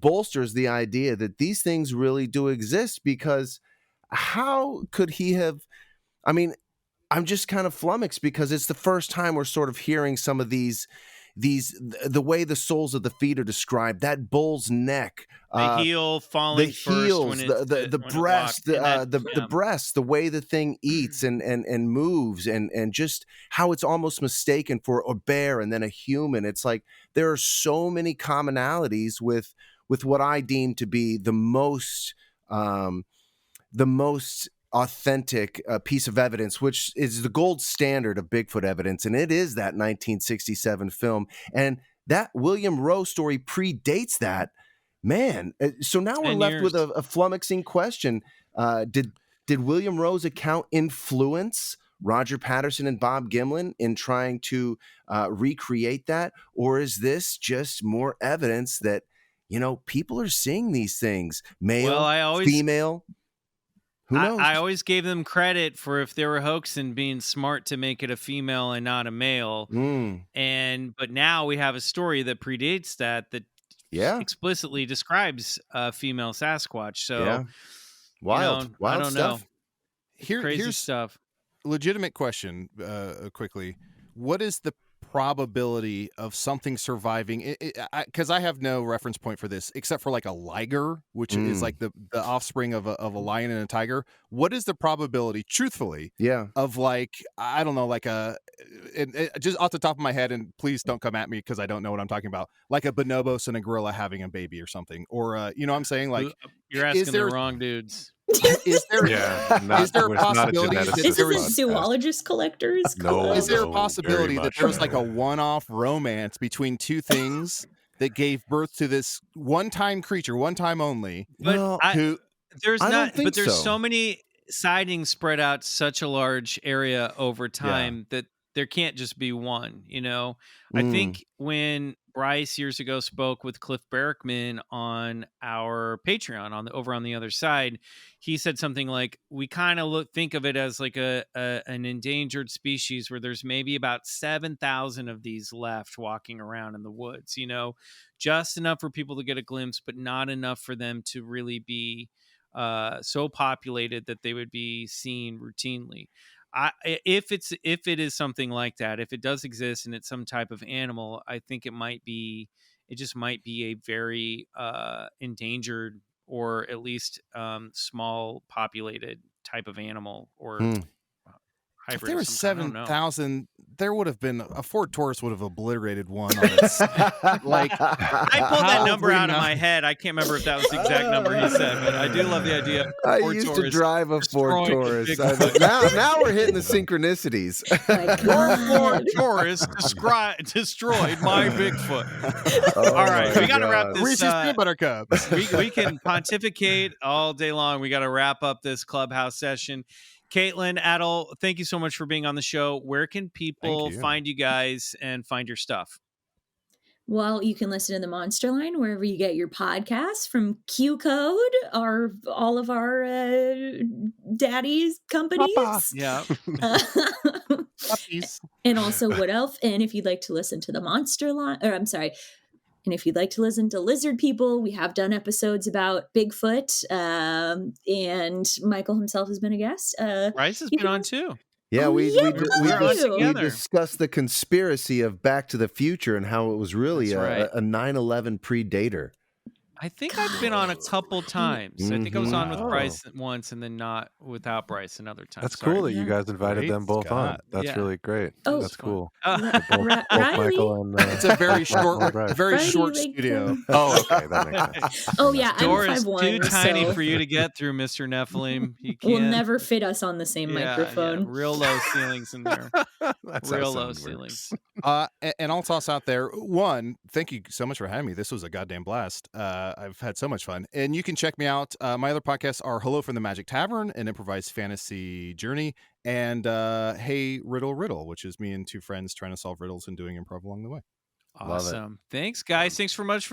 Speaker 3: bolsters the idea that these things really do exist, because how could he have? I mean, I'm just kind of flummoxed because it's the first time we're sort of hearing some of the way the soles of the feet are described. That bull's neck,
Speaker 2: the heel falling
Speaker 3: the
Speaker 2: first,
Speaker 3: heels,
Speaker 2: when
Speaker 3: the breast, the breast, the way the thing eats and moves, and just how it's almost mistaken for a bear and then a human. It's like there are so many commonalities with what I deem to be the most authentic piece of evidence, which is the gold standard of Bigfoot evidence, and it is that 1967 film. And that William Rowe story predates that, man. So now we're left with a flummoxing question. Did William Rowe's account influence Roger Patterson and Bob Gimlin in trying to recreate that? Or is this just more evidence that, people are seeing these things? Male, female? Who knows?
Speaker 2: I always gave them credit for if they were hoaxing, being smart to make it a female and not a male. But now we have a story that predates that explicitly describes a female Sasquatch. So
Speaker 3: wild
Speaker 2: I don't
Speaker 3: stuff.
Speaker 2: Know. Crazy stuff.
Speaker 4: Legitimate question, quickly. What is the probability of something surviving? Because I have no reference point for this except for like a liger, which is like the offspring of a lion and a tiger. What is the probability, truthfully, of like, I don't know, like just off the top of my head, and please don't come at me because I don't know what I'm talking about, like a bonobos and a gorilla having a baby or something, or you know what I'm saying? Like,
Speaker 2: you're asking the wrong dudes.
Speaker 4: Is there a possibility that
Speaker 5: this is a zoologist collectors club?
Speaker 4: Is there a possibility that there was like a one-off romance between two things that gave birth to this one-time creature, one time only?
Speaker 2: But there's so many sightings spread out such a large area over time that there can't just be one. I think when Bryce years ago spoke with Cliff Barrickman on our Patreon over on the other side, he said something like, we kind of think of it as like an endangered species where there's maybe about 7,000 of these left walking around in the woods, just enough for people to get a glimpse, but not enough for them to really be so populated that they would be seen routinely. If it is something like that, if it does exist and it's some type of animal, I think it just might be a very endangered, or at least small populated type of animal, or
Speaker 4: if there was 7,000, there would have been a Ford Taurus would have obliterated one on its like.
Speaker 2: I pulled that number out of my head. I can't remember if that was the exact number he said, but I do love the idea of
Speaker 3: I
Speaker 2: Ford
Speaker 3: used
Speaker 2: Taurus
Speaker 3: to drive a Ford Taurus. Now we're hitting the synchronicities.
Speaker 2: Your Ford Taurus destroyed my Bigfoot. All right, we got to wrap this.
Speaker 4: Reese's peanut butter cups.
Speaker 2: We can pontificate all day long. We got to wrap up this clubhouse session. Katelyn, Adal, thank you so much for being on the show. Where can people find you guys and find your stuff?
Speaker 5: Well, you can listen to the Monster Line wherever you get your podcasts, from Q Code, all of our daddies companies.
Speaker 2: Papa. Yeah.
Speaker 5: And also Wood Elf. And if you'd like to listen to the Monster Line, and if you'd like to listen to Lizard People, we have done episodes about Bigfoot, and Michael himself has been a guest.
Speaker 2: Bryce has been on too.
Speaker 3: Yeah, we discussed the conspiracy of Back to the Future and how it was really a 9/11 predator.
Speaker 2: I think I've been on a couple times. I think I was on with Bryce once, and then not without Bryce another time.
Speaker 6: That's cool that you guys invited them both on. That's really great.
Speaker 5: Oh,
Speaker 6: that's cool.
Speaker 5: Both
Speaker 6: Michael and
Speaker 4: it's a very short studio.
Speaker 6: Oh, okay, that makes sense.
Speaker 5: Oh yeah,
Speaker 2: the door
Speaker 5: I'm
Speaker 2: is
Speaker 5: 5'1",
Speaker 2: too tiny for you to get through, Mr. Nephilim. He
Speaker 5: will never fit us on the same microphone.
Speaker 2: Yeah, real low ceilings in there.
Speaker 6: That's
Speaker 2: real low ceilings.
Speaker 4: And I'll toss out there, one, thank you so much for having me. This was a goddamn blast. I've had so much fun. And you can check me out. My other podcasts are Hello from the Magic Tavern, an improvised fantasy journey, and Hey Riddle Riddle, which is me and two friends trying to solve riddles and doing improv along the way.
Speaker 2: Awesome. Thanks, guys. Thanks so much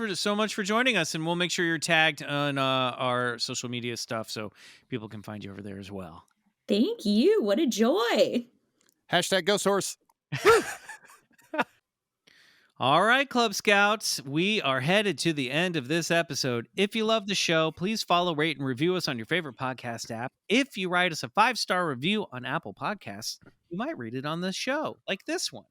Speaker 2: for joining us, and we'll make sure you're tagged on our social media stuff so people can find you over there as well.
Speaker 5: Thank you. What a joy.
Speaker 4: Hashtag Ghost Horse.
Speaker 2: All right, Club Scouts, we are headed to the end of this episode. If you love the show, please follow, rate, and review us on your favorite podcast app. If you write us a 5-star review on Apple Podcasts, you might read it on this show, like this one.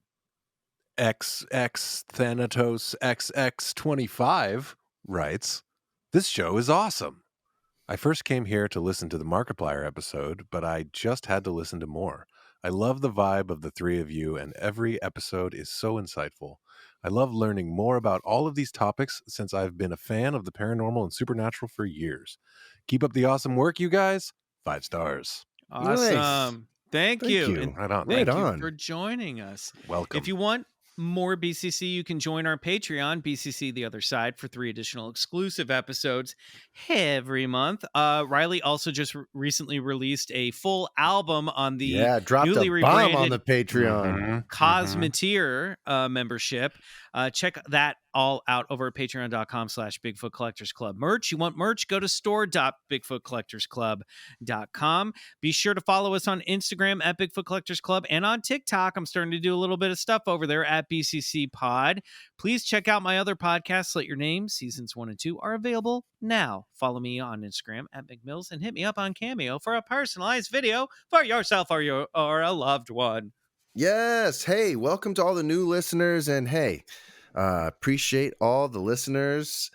Speaker 6: XX Thanatos XX25 writes, "This show is awesome. I first came here to listen to the Markiplier episode, but I just had to listen to more. I love the vibe of the three of you, and every episode is so insightful. I love learning more about all of these topics since I've been a fan of the paranormal and supernatural for years. Keep up the awesome work, you guys. 5 stars.
Speaker 2: Awesome.
Speaker 3: Nice.
Speaker 2: Thank you.
Speaker 3: you.
Speaker 6: Right on.
Speaker 2: Thank
Speaker 3: Right
Speaker 2: you
Speaker 3: on.
Speaker 2: for joining us.
Speaker 6: Welcome.
Speaker 2: If you want more BCC, you can join our Patreon, BCC The Other Side, for 3 additional exclusive episodes every month. Riley also just recently released a full album on the
Speaker 3: dropped
Speaker 2: newly
Speaker 3: a bomb
Speaker 2: rebranded
Speaker 3: on the Patreon.
Speaker 2: Cosmeteer membership. Check that all out over at patreon.com/BigfootCollectorsClub. Merch. You want merch? Go to store.BigfootCollectorsClub.com. Be sure to follow us on Instagram at Bigfoot Collectors Club and on TikTok. I'm starting to do a little bit of stuff over there at BCC Pod. Please check out my other podcasts. Let Your Name, seasons 1 and 2 are available now. Follow me on Instagram at McMills and hit me up on Cameo for a personalized video for yourself or a loved one.
Speaker 3: Yes. Hey, welcome to all the new listeners. And hey, appreciate all the listeners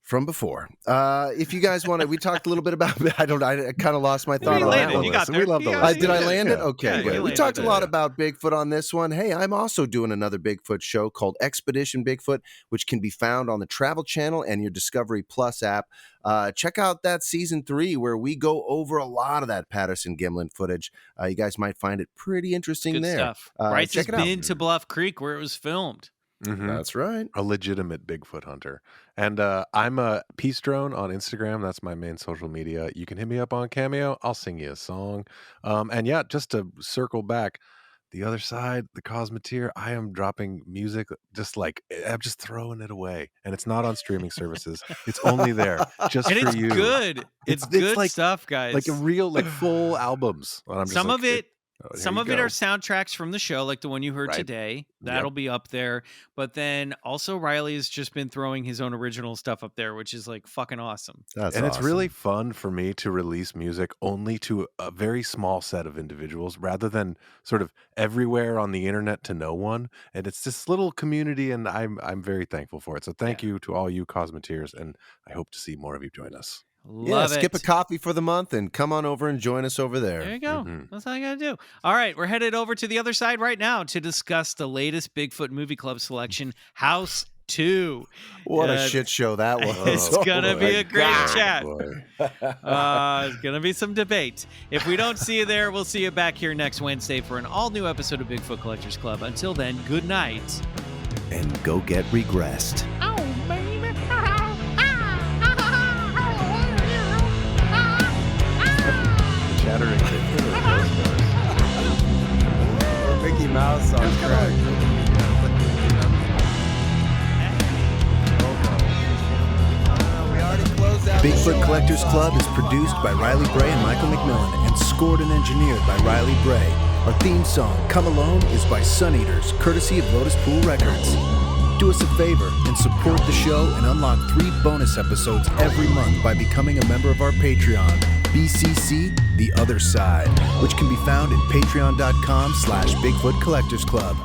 Speaker 3: from before. If you guys want to, we talked a little bit about, I kind of lost my thought on that one.
Speaker 2: You got there.
Speaker 6: We love the
Speaker 2: You
Speaker 6: list.
Speaker 2: got
Speaker 3: Did I
Speaker 2: there.
Speaker 3: land it? Okay,
Speaker 2: Yeah,
Speaker 3: good.
Speaker 2: you
Speaker 3: We
Speaker 2: landed
Speaker 3: talked a
Speaker 2: it.
Speaker 3: lot about Bigfoot on this one. Hey, I'm also doing another Bigfoot show called Expedition Bigfoot, which can be found on the Travel Channel and your Discovery Plus app. Check out that season 3 where we go over a lot of that Patterson Gimlin footage. You guys might find it pretty interesting
Speaker 2: Good
Speaker 3: there.
Speaker 2: stuff. Bryce has
Speaker 3: check it out.
Speaker 2: been to Bluff Creek where it was filmed.
Speaker 6: Mhm.
Speaker 3: That's right.
Speaker 6: A legitimate Bigfoot hunter. And I'm a Peace Drone on Instagram. That's my main social media. You can hit me up on Cameo. I'll sing you a song. And yeah, just to circle back, the other side, the Cosmeteer, I am dropping music just like, I'm just throwing it away. And it's not on streaming services. It's only there just
Speaker 2: And
Speaker 6: for
Speaker 2: it's
Speaker 6: you.
Speaker 2: good. It's
Speaker 6: It's
Speaker 2: good
Speaker 6: like-
Speaker 2: stuff, guys.
Speaker 6: Like a real, like full albums. And I'm just
Speaker 2: Some
Speaker 6: like,
Speaker 2: of it
Speaker 6: here
Speaker 2: Some
Speaker 6: you
Speaker 2: of it
Speaker 6: go.
Speaker 2: are soundtracks from the show, like the one you heard
Speaker 6: Right.
Speaker 2: today. That'll be up there. But then also Riley has just been throwing his own original stuff up there, which is like fucking awesome.
Speaker 3: That's
Speaker 6: And it's
Speaker 3: awesome.
Speaker 6: really fun for me to release music only to a very small set of individuals rather than sort of everywhere on the internet to no one. And it's this little community, and I'm very thankful for it. So thank you to all you Cosmeteers, and I hope to see more of you join us.
Speaker 2: Love
Speaker 3: skip
Speaker 2: it.
Speaker 3: a coffee for the month and come on over and join us over there.
Speaker 2: There you go.
Speaker 6: Mhm.
Speaker 2: That's all you got to do. All right. We're headed over to the other side right now to discuss the latest Bigfoot Movie Club selection, House 2.
Speaker 3: What a shit show that was.
Speaker 2: It's going to be a great chat.
Speaker 6: Boy.
Speaker 2: It's going to be some debate. If we don't see you there, we'll see you back here next Wednesday for an all-new episode of Bigfoot Collectors Club. Until then, good night.
Speaker 3: And go get regressed.
Speaker 6: Chattering Bigfoot or Ghostbusters?
Speaker 3: Mickey Mouse on track. Bigfoot Collectors Club is produced by Riley Bray and Michael McMillan and scored and engineered by Riley Bray. Our theme song, Come Alone, is by Suneaters, courtesy of Lotuspool Records. Do us a favor and support the show and unlock 3 bonus episodes every month by becoming a member of our Patreon, BCC The Other Side, which can be found at patreon.com/BigfootCollectorsClub.